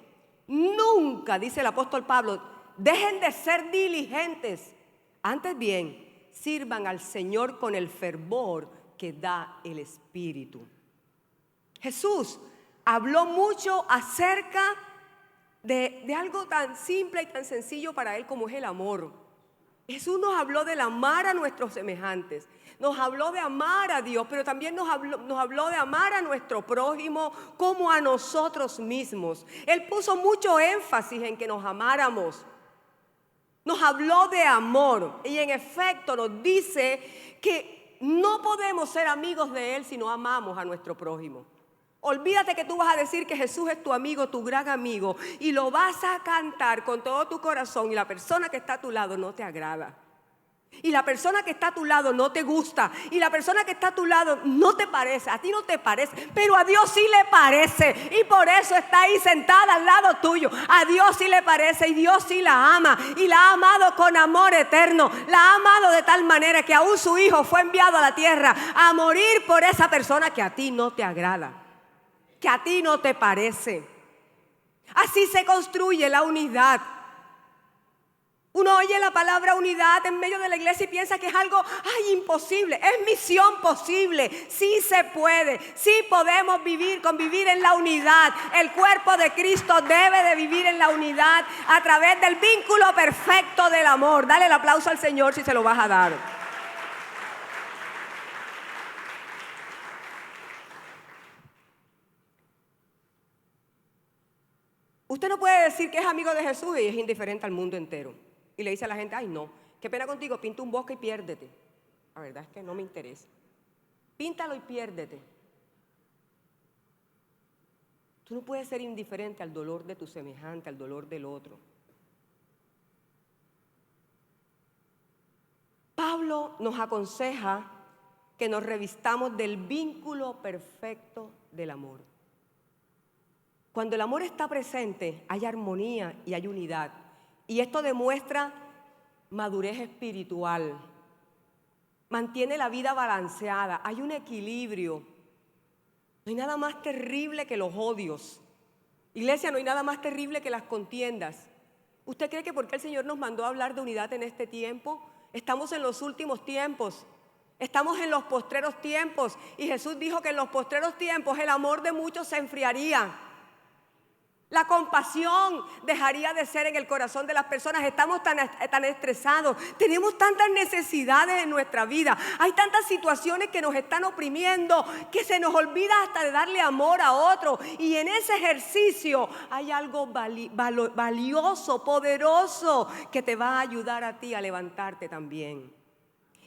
Nunca, dice el apóstol Pablo, dejen de ser diligentes. Antes bien, sirvan al Señor con el fervor que da el Espíritu. Jesús habló mucho acerca de algo tan simple y tan sencillo para Él como es el amor. Jesús nos habló del amar a nuestros semejantes, nos habló de amar a Dios, pero también nos habló de amar a nuestro prójimo como a nosotros mismos. Él puso mucho énfasis en que nos amáramos. Nos habló de amor y en efecto nos dice que no podemos ser amigos de Él si no amamos a nuestro prójimo. Olvídate que tú vas a decir que Jesús es tu amigo, tu gran amigo, y lo vas a cantar con todo tu corazón y la persona que está a tu lado no te agrada. Y la persona que está a tu lado no te gusta. Y la persona que está a tu lado no te parece. A ti no te parece, pero a Dios sí le parece. Y por eso está ahí sentada al lado tuyo. A Dios sí le parece y Dios sí la ama. Y la ha amado con amor eterno. La ha amado de tal manera que aún su Hijo fue enviado a la tierra a morir por esa persona que a ti no te agrada, que a ti no te parece. Así se construye la unidad. Uno oye la palabra unidad en medio de la iglesia y piensa que es algo imposible. Es misión posible. Sí se puede. Sí podemos convivir en la unidad. El cuerpo de Cristo debe de vivir en la unidad a través del vínculo perfecto del amor. Dale el aplauso al Señor si se lo vas a dar. Usted no puede decir que es amigo de Jesús y es indiferente al mundo entero. Y le dice a la gente, ay no, qué pena contigo, pinta un bosque y piérdete. La verdad es que no me interesa. Píntalo y piérdete. Tú no puedes ser indiferente al dolor de tu semejante, al dolor del otro. Pablo nos aconseja que nos revistamos del vínculo perfecto del amor. Cuando el amor está presente, hay armonía y hay unidad. Y esto demuestra madurez espiritual. Mantiene la vida balanceada. Hay un equilibrio. No hay nada más terrible que los odios. Iglesia, no hay nada más terrible que las contiendas. ¿Usted cree que porque el Señor nos mandó a hablar de unidad en este tiempo? Estamos en los últimos tiempos. Estamos en los postreros tiempos. Y Jesús dijo que en los postreros tiempos el amor de muchos se enfriaría. La compasión dejaría de ser en el corazón de las personas. Estamos tan estresados, tenemos tantas necesidades en nuestra vida, hay tantas situaciones que nos están oprimiendo, que se nos olvida hasta de darle amor a otro. Y en ese ejercicio hay algo valioso, poderoso, que te va a ayudar a ti a levantarte también.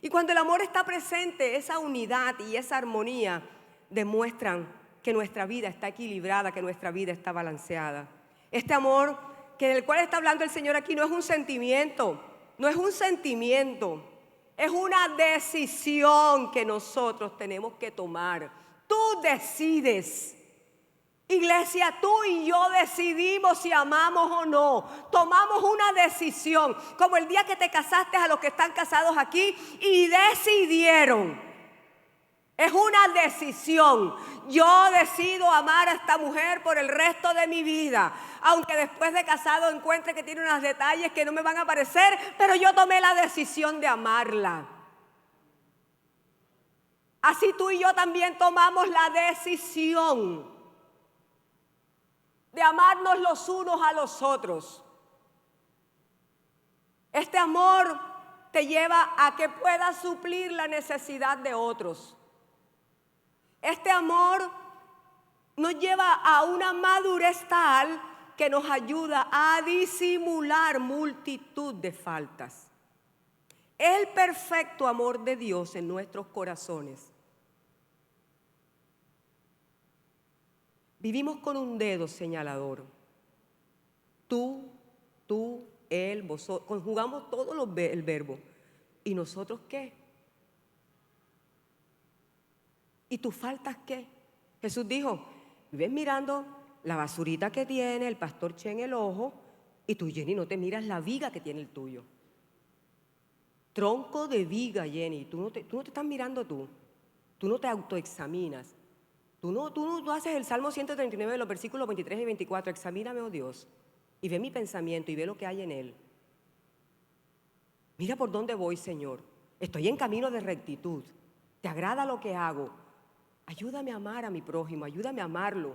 Y cuando el amor está presente, esa unidad y esa armonía demuestran que nuestra vida está equilibrada, que nuestra vida está balanceada. Este amor del cual está hablando el Señor aquí no es un sentimiento, no es un sentimiento, es una decisión que nosotros tenemos que tomar. Tú decides. Iglesia, tú y yo decidimos si amamos o no. Tomamos una decisión, como el día que te casaste, a los que están casados aquí, y decidieron. Es una decisión. Yo decido amar a esta mujer por el resto de mi vida, aunque después de casado encuentre que tiene unos detalles que no me van a parecer, pero yo tomé la decisión de amarla. Así tú y yo también tomamos la decisión de amarnos los unos a los otros. Este amor te lleva a que puedas suplir la necesidad de otros. Este amor nos lleva a una madurez tal que nos ayuda a disimular multitud de faltas. El perfecto amor de Dios en nuestros corazones. Vivimos con un dedo señalador. Tú, él, vosotros. Conjugamos todo el verbo. ¿Y nosotros qué? ¿Y tus faltas qué? Jesús dijo, ves mirando la basurita que tiene el pastor Che en el ojo, y tú, Jenny, no te miras la viga que tiene el tuyo. Tronco de viga, Jenny. Tú no te estás mirando tú. Tú no te autoexaminas. Tú haces el Salmo 139 de los versículos 23 y 24. Examíname, oh Dios, y ve mi pensamiento y ve lo que hay en él. Mira por dónde voy, Señor. Estoy en camino de rectitud. ¿Te agrada lo que hago? Ayúdame a amar a mi prójimo, ayúdame a amarlo,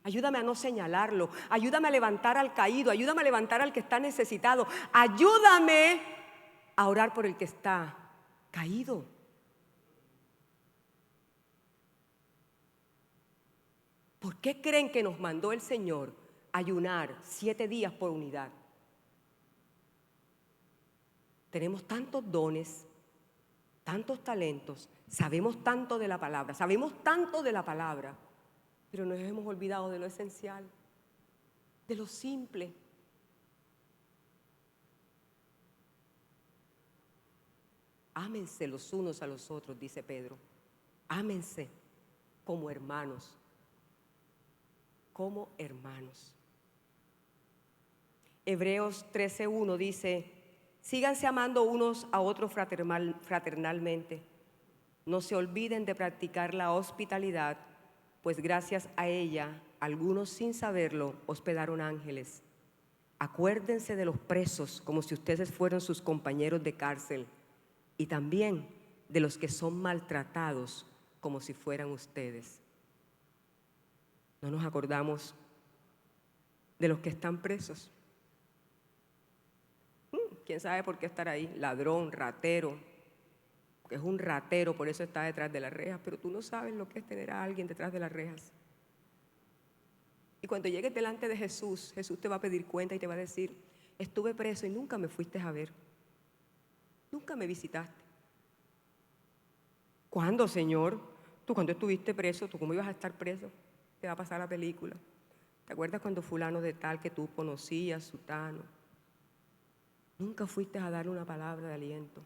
ayúdame a no señalarlo, ayúdame a levantar al caído, ayúdame a levantar al que está necesitado, ayúdame a orar por el que está caído. ¿Por qué creen que nos mandó el Señor a ayunar 7 días por unidad? Tenemos tantos dones, tantos talentos, sabemos tanto de la palabra, pero nos hemos olvidado de lo esencial, de lo simple. Ámense los unos a los otros, dice Pedro. Ámense como hermanos. Como hermanos. Hebreos 13:1 dice: síganse amando unos a otros fraternalmente. No se olviden de practicar la hospitalidad, pues gracias a ella, algunos sin saberlo hospedaron ángeles. Acuérdense de los presos como si ustedes fueran sus compañeros de cárcel, y también de los que son maltratados como si fueran ustedes. No nos acordamos de los que están presos. ¿Quién sabe por qué estar ahí? Ladrón, ratero, que es un ratero, por eso está detrás de las rejas, pero tú no sabes lo que es tener a alguien detrás de las rejas. Y cuando llegues delante de Jesús, Jesús te va a pedir cuenta y te va a decir: estuve preso y nunca me fuiste a ver, nunca me visitaste. ¿Cuándo, Señor? Tú cuando estuviste preso, ¿tú cómo ibas a estar preso? Te va a pasar la película. ¿Te acuerdas cuando fulano de tal que tú conocías, sutano? Nunca fuiste a darle una palabra de aliento.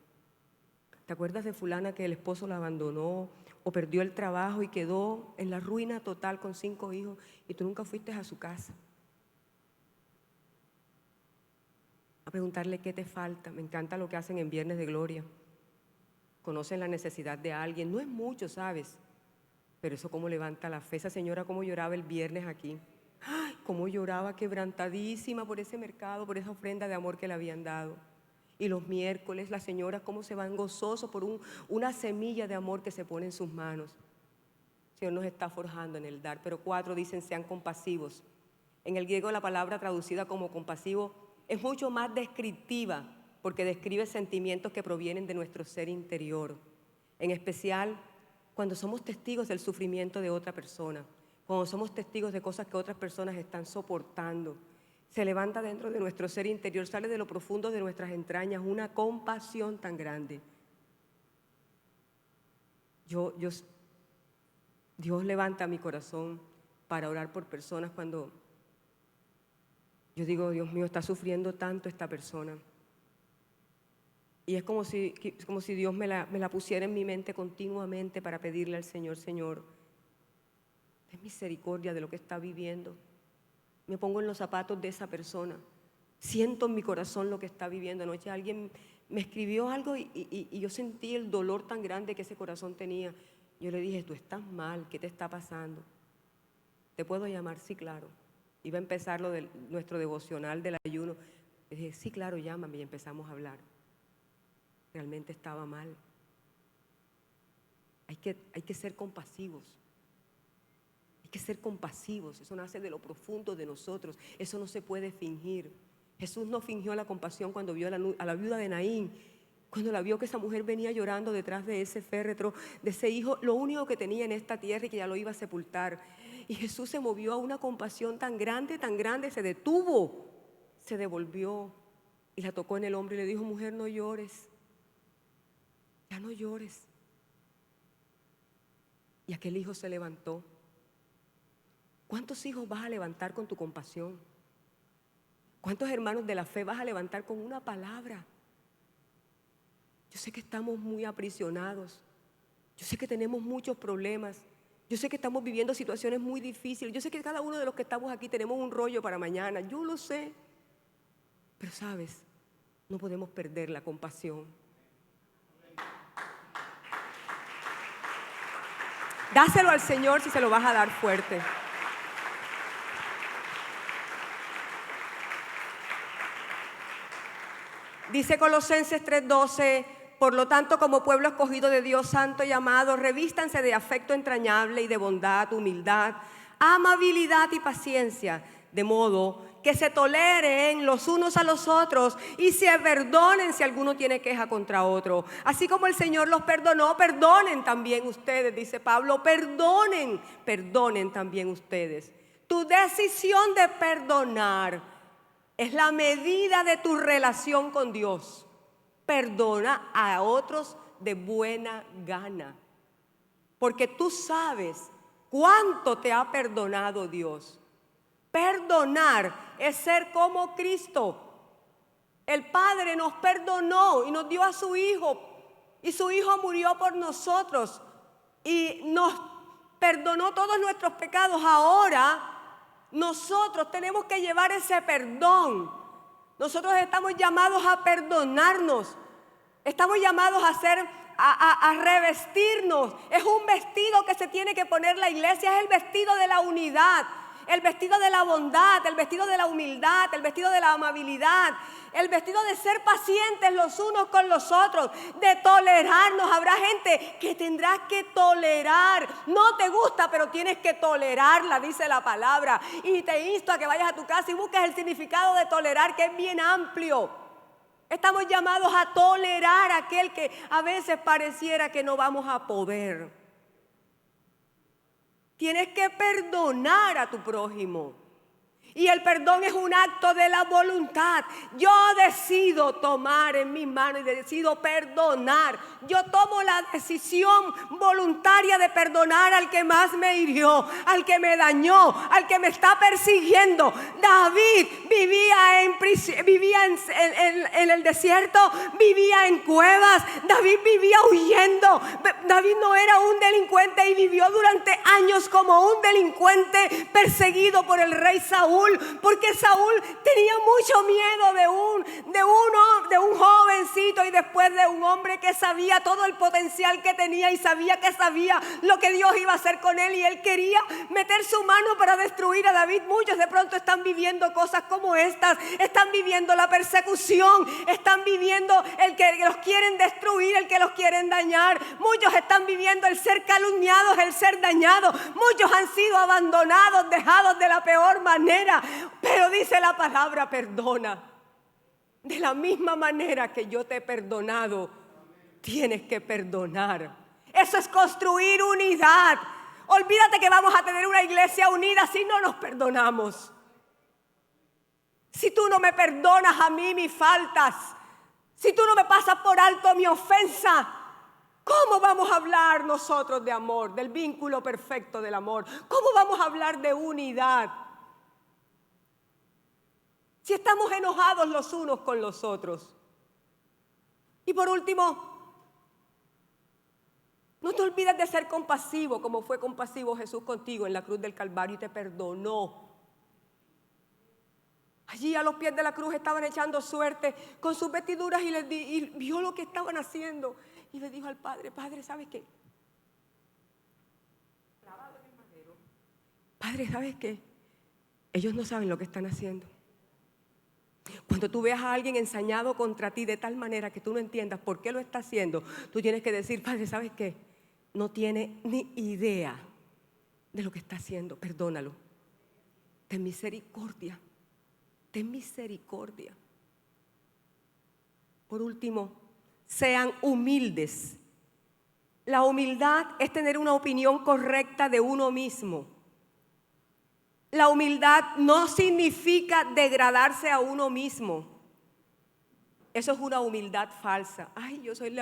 ¿Te acuerdas de fulana que el esposo la abandonó o perdió el trabajo y quedó en la ruina total con 5 hijos y tú nunca fuiste a su casa? A preguntarle qué te falta. Me encanta lo que hacen en Viernes de Gloria. Conocen la necesidad de alguien. No es mucho, ¿sabes? Pero eso cómo levanta la fe. Esa señora cómo lloraba el viernes aquí. ¡Ay! Cómo lloraba quebrantadísima por ese mercado, por esa ofrenda de amor que le habían dado. Y los miércoles las señoras cómo se van gozosos por una semilla de amor que se pone en sus manos. El Señor nos está forjando en el dar. Pero 4 dicen: sean compasivos, En el griego la palabra traducida como compasivo es mucho más descriptiva porque describe sentimientos que provienen de nuestro ser interior, en especial cuando somos testigos del sufrimiento de otra persona, cuando somos testigos de cosas que otras personas están soportando. Se levanta dentro de nuestro ser interior, sale de lo profundo de nuestras entrañas una compasión tan grande. Dios levanta mi corazón para orar por personas cuando yo digo, Dios mío, está sufriendo tanto esta persona. Y es como si Dios me la pusiera en mi mente continuamente para pedirle al Señor, Señor, ten misericordia de lo que está viviendo. Me pongo en los zapatos de esa persona. Siento en mi corazón lo que está viviendo. Anoche alguien me escribió algo y yo sentí el dolor tan grande que ese corazón tenía. Yo le dije, tú estás mal, ¿qué te está pasando? ¿Te puedo llamar? Sí, claro. Iba a empezar nuestro devocional del ayuno. Le dije, sí, claro, llámame, y empezamos a hablar. Realmente estaba mal. Hay que ser compasivos. Hay que ser compasivos. Eso nace de lo profundo de nosotros. Eso no se puede fingir. Jesús no fingió la compasión cuando vio a la viuda de Naín. Cuando la vio que esa mujer venía llorando detrás de ese féretro, de ese hijo, lo único que tenía en esta tierra y que ya lo iba a sepultar. Y Jesús se movió a una compasión tan grande, se detuvo, se devolvió y la tocó en el hombro y le dijo, mujer, no llores, ya no llores. Y aquel hijo se levantó. ¿Cuántos hijos vas a levantar con tu compasión? ¿Cuántos hermanos de la fe vas a levantar con una palabra? Yo sé que estamos muy aprisionados. Yo sé que tenemos muchos problemas. Yo sé que estamos viviendo situaciones muy difíciles. Yo sé que cada uno de los que estamos aquí tenemos un rollo para mañana. Yo lo sé. Pero sabes, no podemos perder la compasión. Dáselo al Señor si se lo vas a dar fuerte. Dice Colosenses 3:12, por lo tanto, como pueblo escogido de Dios, santo y amado, revístanse de afecto entrañable y de bondad, humildad, amabilidad y paciencia, de modo que se toleren los unos a los otros y se perdonen si alguno tiene queja contra otro. Así como el Señor los perdonó, perdonen también ustedes, dice Pablo, perdonen también ustedes. Tu decisión de perdonar es la medida de tu relación con Dios. Perdona a otros de buena gana, porque tú sabes cuánto te ha perdonado Dios. Perdonar es ser como Cristo. El Padre nos perdonó y nos dio a su Hijo, y su Hijo murió por nosotros y nos perdonó todos nuestros pecados. Ahora nosotros tenemos que llevar ese perdón. Nosotros estamos llamados a perdonarnos. Estamos llamados a revestirnos. Es un vestido que se tiene que poner la iglesia. Es el vestido de la unidad, el vestido de la bondad, el vestido de la humildad, el vestido de la amabilidad, el vestido de ser pacientes los unos con los otros, de tolerarnos. Habrá gente que tendrás que tolerar. No te gusta, pero tienes que tolerarla, dice la palabra. Y te insto a que vayas a tu casa y busques el significado de tolerar, que es bien amplio. Estamos llamados a tolerar a aquel que a veces pareciera que no vamos a poder. Tienes que perdonar a tu prójimo. Y el perdón es un acto de la voluntad. Yo decido tomar en mis manos y decido perdonar. Yo tomo la decisión voluntaria de perdonar al que más me hirió, al que me dañó, al que me está persiguiendo. David vivía en el desierto, vivía en cuevas. David vivía huyendo. David no era un delincuente y vivió durante años como un delincuente perseguido por el rey Saúl. Porque Saúl tenía mucho miedo de un jovencito y después de un hombre que sabía todo el potencial que tenía y sabía lo que Dios iba a hacer con él, y él quería meter su mano para destruir a David. Muchos de pronto están viviendo cosas como estas, están viviendo la persecución, están viviendo el que los quieren destruir, el que los quieren dañar. Muchos están viviendo el ser calumniados, el ser dañados. Muchos han sido abandonados, dejados de la peor manera. manera. Pero dice la palabra, perdona. De la misma manera que yo te he perdonado, tienes que perdonar. Eso es construir unidad. Olvídate que vamos a tener una iglesia unida si no nos perdonamos. Si tú no me perdonas a mí mis faltas, si tú no me pasas por alto mi ofensa, ¿cómo vamos a hablar nosotros de amor, del vínculo perfecto del amor? ¿Cómo vamos a hablar de unidad? Si estamos enojados los unos con los otros. Y por último, no te olvides de ser compasivo, como fue compasivo Jesús contigo en la cruz del Calvario y te perdonó. Allí a los pies de la cruz estaban echando suerte con sus vestiduras y vio lo que estaban haciendo. Y le dijo al Padre, Padre, ¿sabes qué? Padre, ¿sabes qué? Ellos no saben lo que están haciendo. Cuando tú veas a alguien ensañado contra ti de tal manera que tú no entiendas por qué lo está haciendo, tú tienes que decir, Padre, ¿sabes qué? No tiene ni idea de lo que está haciendo. Perdónalo. Ten misericordia. Ten misericordia. Por último, sean humildes. La humildad es tener una opinión correcta de uno mismo. La humildad no significa degradarse a uno mismo. Eso es una humildad falsa. Ay, yo soy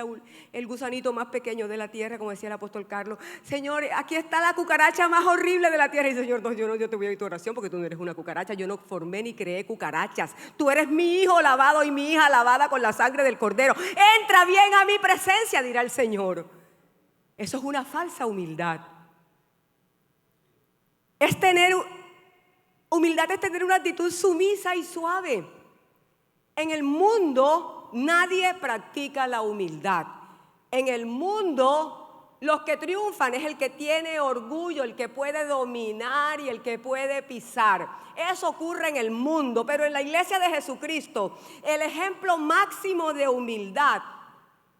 el gusanito más pequeño de la tierra, como decía el apóstol Carlos. Señor, aquí está la cucaracha más horrible de la tierra. Y Señor, no, yo te voy a oír tu oración porque tú no eres una cucaracha. Yo no formé ni creé cucarachas. Tú eres mi hijo lavado y mi hija lavada con la sangre del Cordero. Entra bien a mi presencia, dirá el Señor. Eso es una falsa humildad. Humildad es tener una actitud sumisa y suave. En el mundo nadie practica la humildad. En el mundo los que triunfan es el que tiene orgullo, el que puede dominar y el que puede pisar. Eso ocurre en el mundo, pero en la iglesia de Jesucristo el ejemplo máximo de humildad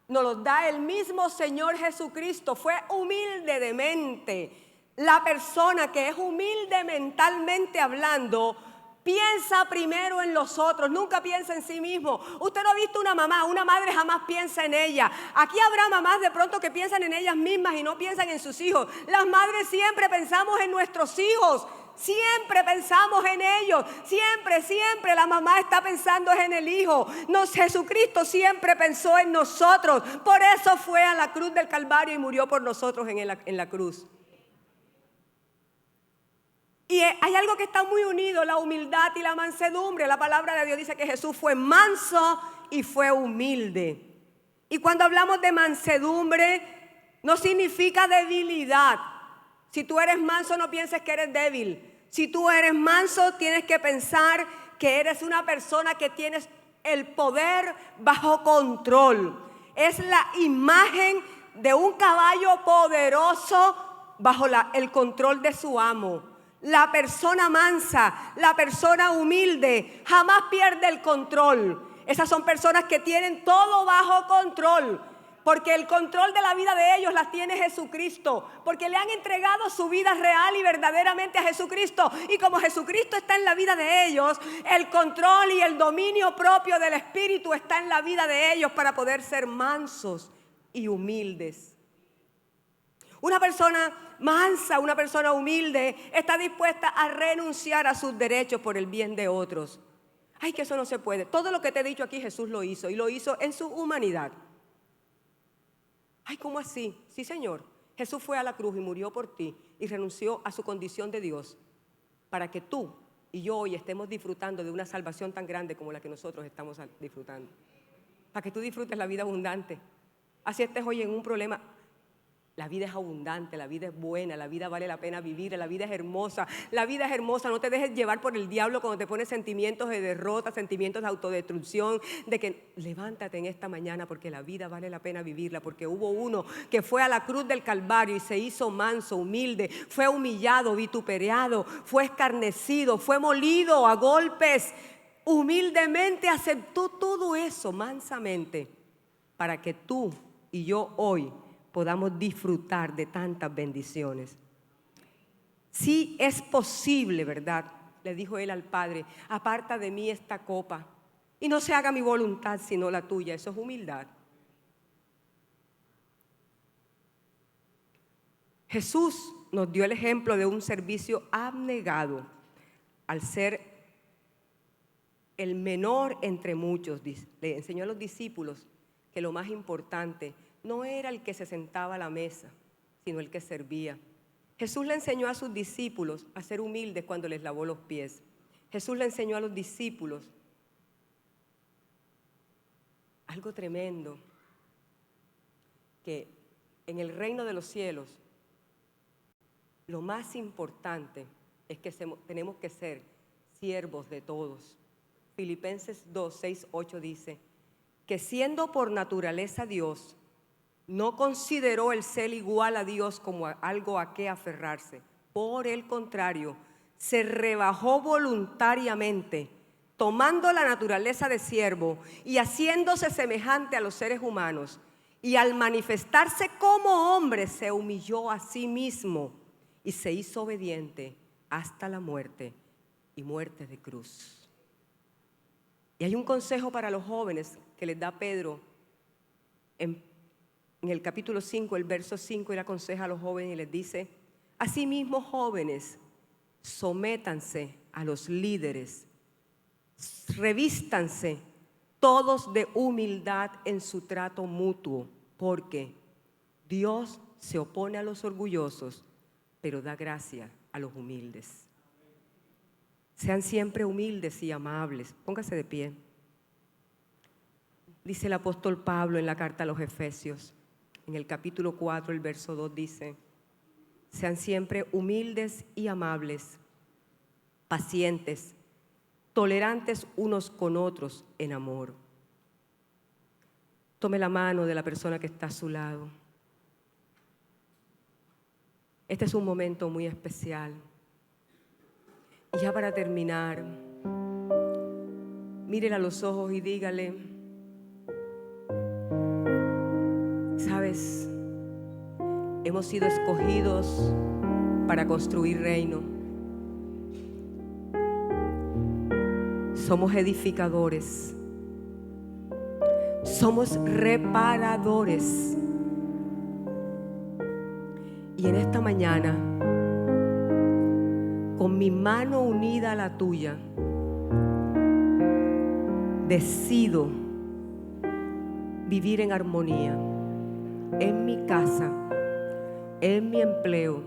nos lo da el mismo Señor Jesucristo. Fue humilde de mente. La persona que es humilde mentalmente hablando piensa primero en los otros, nunca piensa en sí mismo. Usted no ha visto una mamá, una madre jamás piensa en ella. Aquí habrá mamás de pronto que piensan en ellas mismas y no piensan en sus hijos. Las madres siempre pensamos en nuestros hijos, siempre pensamos en ellos, siempre la mamá está pensando en el hijo. Jesucristo siempre pensó en nosotros, por eso fue a la cruz del Calvario y murió por nosotros en la cruz. Y hay algo que está muy unido, la humildad y la mansedumbre. La palabra de Dios dice que Jesús fue manso y fue humilde. Y cuando hablamos de mansedumbre, no significa debilidad. Si tú eres manso, no pienses que eres débil. Si tú eres manso, tienes que pensar que eres una persona que tienes el poder bajo control. Es la imagen de un caballo poderoso bajo el control de su amo. La persona mansa, la persona humilde, jamás pierde el control. Esas son personas que tienen todo bajo control, porque el control de la vida de ellos las tiene Jesucristo, porque le han entregado su vida real y verdaderamente a Jesucristo. Y como Jesucristo está en la vida de ellos, el control y el dominio propio del Espíritu está en la vida de ellos para poder ser mansos y humildes. Una persona mansa, una persona humilde, está dispuesta a renunciar a sus derechos por el bien de otros. Ay, que eso no se puede. Todo lo que te he dicho aquí Jesús lo hizo, y lo hizo en su humanidad. Ay, ¿cómo así? Sí, Señor. Jesús fue a la cruz y murió por ti y renunció a su condición de Dios para que tú y yo hoy estemos disfrutando de una salvación tan grande como la que nosotros estamos disfrutando. Para que tú disfrutes la vida abundante. Así estés hoy en un problema. La vida es abundante, la vida es buena, la vida vale la pena vivir, la vida es hermosa. La vida es hermosa, no te dejes llevar por el diablo cuando te pones sentimientos de derrota, sentimientos de autodestrucción, de que levántate en esta mañana porque la vida vale la pena vivirla, porque hubo uno que fue a la cruz del Calvario y se hizo manso, humilde, fue humillado, vituperado, fue escarnecido, fue molido a golpes, humildemente aceptó todo eso mansamente para que tú y yo hoy podamos disfrutar de tantas bendiciones. Sí es posible, ¿verdad?, le dijo él al Padre, aparta de mí esta copa y no se haga mi voluntad sino la tuya. Eso es humildad. Jesús nos dio el ejemplo de un servicio abnegado al ser el menor entre muchos. Le enseñó a los discípulos que lo más importante no era el que se sentaba a la mesa, sino el que servía. Jesús le enseñó a sus discípulos a ser humildes cuando les lavó los pies. Jesús le enseñó a los discípulos algo tremendo, que en el reino de los cielos lo más importante es que tenemos que ser siervos de todos. Filipenses 2, 6, 8 dice que siendo por naturaleza Dios, no consideró el ser igual a Dios como algo a qué aferrarse. Por el contrario, se rebajó voluntariamente, tomando la naturaleza de siervo y haciéndose semejante a los seres humanos. Y al manifestarse como hombre, se humilló a sí mismo y se hizo obediente hasta la muerte y muerte de cruz. Y hay un consejo para los jóvenes que les da Pedro en el capítulo 5, el verso 5, él aconseja a los jóvenes y les dice: asimismo, jóvenes, sométanse a los líderes, revístanse todos de humildad en su trato mutuo, porque Dios se opone a los orgullosos, pero da gracia a los humildes. Sean siempre humildes y amables. Póngase de pie. Dice el apóstol Pablo en la carta a los Efesios, en el capítulo 4, el verso 2 dice: sean siempre humildes y amables, pacientes, tolerantes unos con otros en amor. Tome la mano de la persona que está a su lado. Este es un momento muy especial. Y ya para terminar, mírele a los ojos y dígale: sabes, hemos sido escogidos para construir reino. Somos edificadores. Somos reparadores. Y en esta mañana, con mi mano unida a la tuya, decido vivir en armonía, en mi casa, en mi empleo,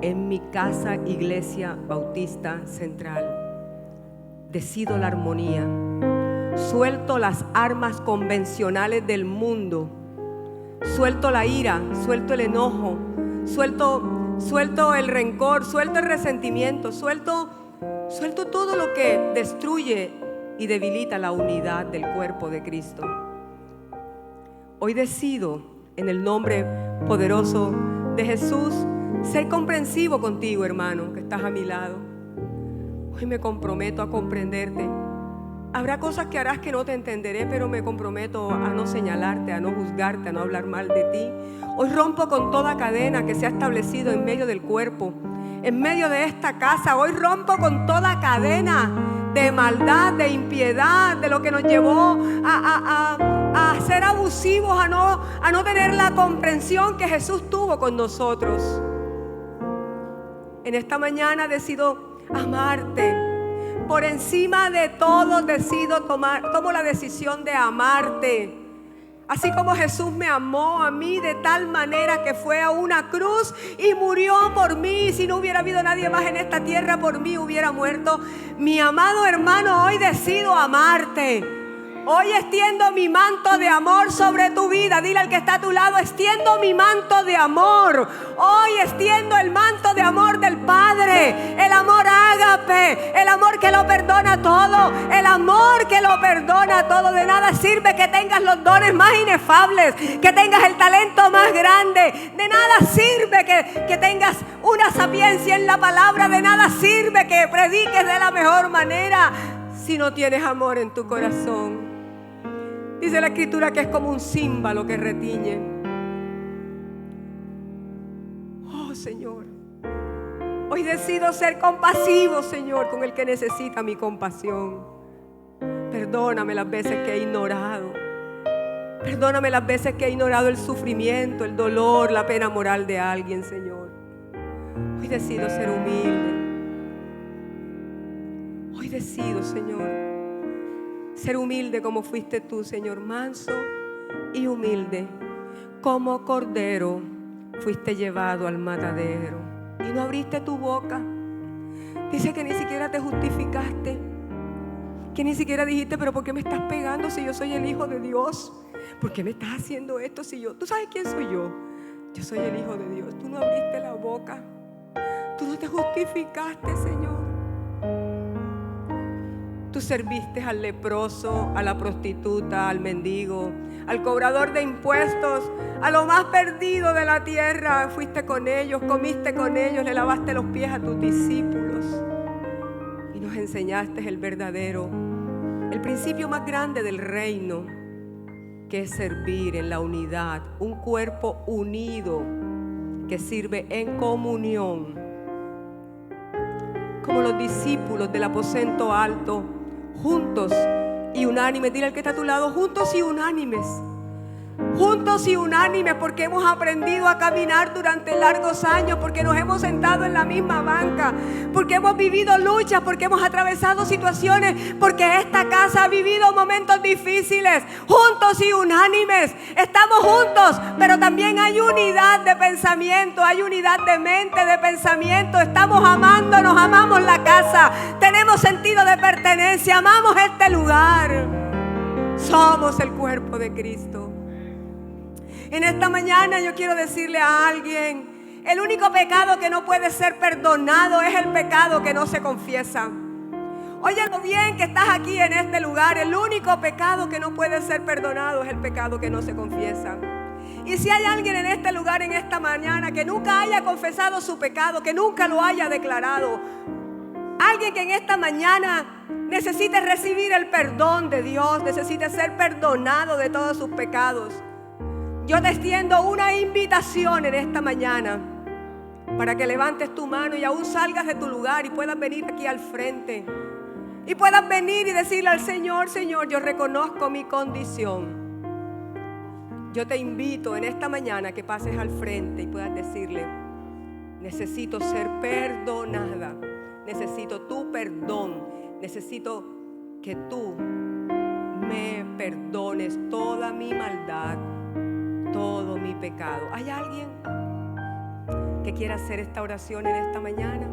en mi casa Iglesia Bautista Central. Decido la armonía. Suelto las armas convencionales del mundo. Suelto la ira, suelto el enojo, suelto el rencor, suelto el resentimiento, suelto todo lo que destruye y debilita la unidad del cuerpo de Cristo. Hoy decido, en el nombre poderoso de Jesús, ser comprensivo contigo, hermano, que estás a mi lado. Hoy me comprometo a comprenderte. Habrá cosas que harás que no te entenderé, pero me comprometo a no señalarte, a no juzgarte, a no hablar mal de ti. Hoy rompo con toda cadena que se ha establecido en medio del cuerpo, en medio de esta casa. Hoy rompo con toda cadena de maldad, de impiedad, de lo que nos llevó a ser abusivos, a no tener la comprensión que Jesús tuvo con nosotros. En esta mañana decido amarte. Por encima de todo tomo la decisión de amarte. Así como Jesús me amó a mí de tal manera que fue a una cruz y murió por mí. Si no hubiera habido nadie más en esta tierra, por mí hubiera muerto. Mi amado hermano, hoy decido amarte. Hoy extiendo mi manto de amor sobre tu vida. Dile al que está a tu lado: extiendo mi manto de amor. Hoy extiendo el manto de amor del Padre. El amor ágape, el amor que lo perdona todo, el amor que lo perdona todo. De nada sirve que tengas los dones más inefables, que tengas el talento más grande. De nada sirve que tengas una sapiencia en la palabra. De nada sirve que prediques de la mejor manera si no tienes amor en tu corazón. Dice la Escritura que es como un címbalo que retiñe. Oh, Señor, Hoy decido ser compasivo, Señor, con el que necesita mi compasión. Perdóname las veces que he ignorado. Perdóname las veces que he ignorado el sufrimiento, el dolor, la pena moral de alguien, Señor. Hoy decido ser humilde. Hoy decido, Señor, ser humilde como fuiste tú, Señor, manso y humilde. Como cordero fuiste llevado al matadero y no abriste tu boca. Dice que ni siquiera te justificaste, que ni siquiera dijiste, pero ¿por qué me estás pegando si yo soy el Hijo de Dios? ¿Por qué me estás haciendo esto si yo? ¿Tú sabes quién soy yo? Yo soy el Hijo de Dios. Tú no abriste la boca. Tú no te justificaste, Señor. Tú serviste al leproso, a la prostituta, al mendigo, al cobrador de impuestos, a lo más perdido de la tierra. Fuiste con ellos, comiste con ellos, le lavaste los pies a tus discípulos y nos enseñaste el verdadero, el principio más grande del reino, que es servir en la unidad, un cuerpo unido que sirve en comunión, como los discípulos del aposento alto, juntos y unánimes. Dile al que está a tu lado, juntos y unánimes. Juntos y unánimes, porque hemos aprendido a caminar durante largos años, porque nos hemos sentado en la misma banca, porque hemos vivido luchas, porque hemos atravesado situaciones, porque esta casa ha vivido momentos difíciles. Juntos y unánimes, estamos juntos, pero también hay unidad de pensamiento, hay unidad de mente, de pensamiento. Estamos amándonos, amamos la casa, tenemos sentido de pertenencia, amamos este lugar. Somos el cuerpo de Cristo. En esta mañana yo quiero decirle a alguien, el único pecado que no puede ser perdonado es el pecado que no se confiesa. Óyelo bien, que estás aquí en este lugar. El único pecado que no puede ser perdonado es el pecado que no se confiesa. Y si hay alguien en este lugar en esta mañana que nunca haya confesado su pecado, que nunca lo haya declarado, alguien que en esta mañana necesite recibir el perdón de Dios, necesite ser perdonado de todos sus pecados, yo te extiendo una invitación en esta mañana para que levantes tu mano y aún salgas de tu lugar y puedas venir aquí al frente y puedas venir y decirle al Señor: Señor, yo reconozco mi condición. Yo te invito en esta mañana que pases al frente y puedas decirle: necesito ser perdonada, necesito tu perdón, necesito que tú me perdones toda mi maldad, todo mi pecado. ¿Hay alguien que quiera hacer esta oración en esta mañana?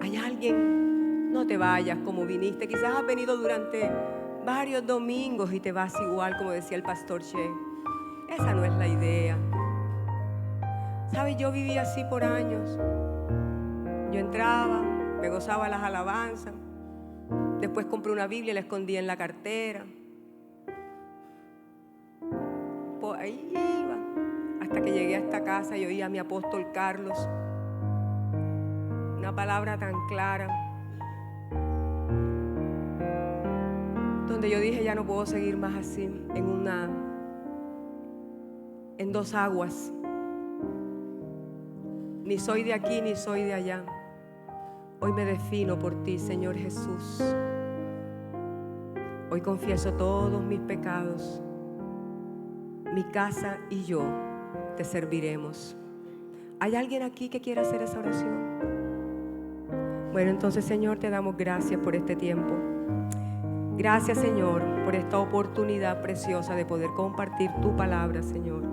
¿Hay alguien? No te vayas como viniste. Quizás has venido durante varios domingos y te vas igual, como decía el pastor Che. Esa no es la idea. ¿Sabes? Yo viví así por años. Yo entraba, me gozaba las alabanzas, después compré una Biblia y la escondí en la cartera. Por ahí iba, hasta que llegué a esta casa y oí a mi apóstol Carlos una palabra tan clara, donde yo dije: ya no puedo seguir más así, en dos aguas. Ni soy de aquí ni soy de allá. Hoy me defino por ti, Señor Jesús. Hoy confieso todos mis pecados. Mi casa y yo te serviremos. ¿Hay alguien aquí que quiera hacer esa oración? Bueno, entonces, Señor, te damos gracias por este tiempo. Gracias, Señor, por esta oportunidad preciosa de poder compartir tu palabra, Señor.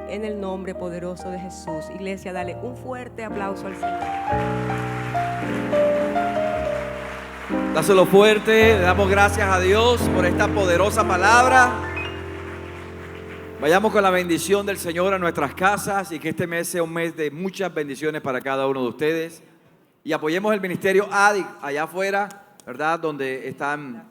En el nombre poderoso de Jesús. Iglesia, dale un fuerte aplauso al Señor. Dáselo fuerte, le damos gracias a Dios por esta poderosa palabra. Vayamos con la bendición del Señor a nuestras casas y que este mes sea un mes de muchas bendiciones para cada uno de ustedes. Y apoyemos el ministerio ADIC allá afuera, ¿verdad? Donde están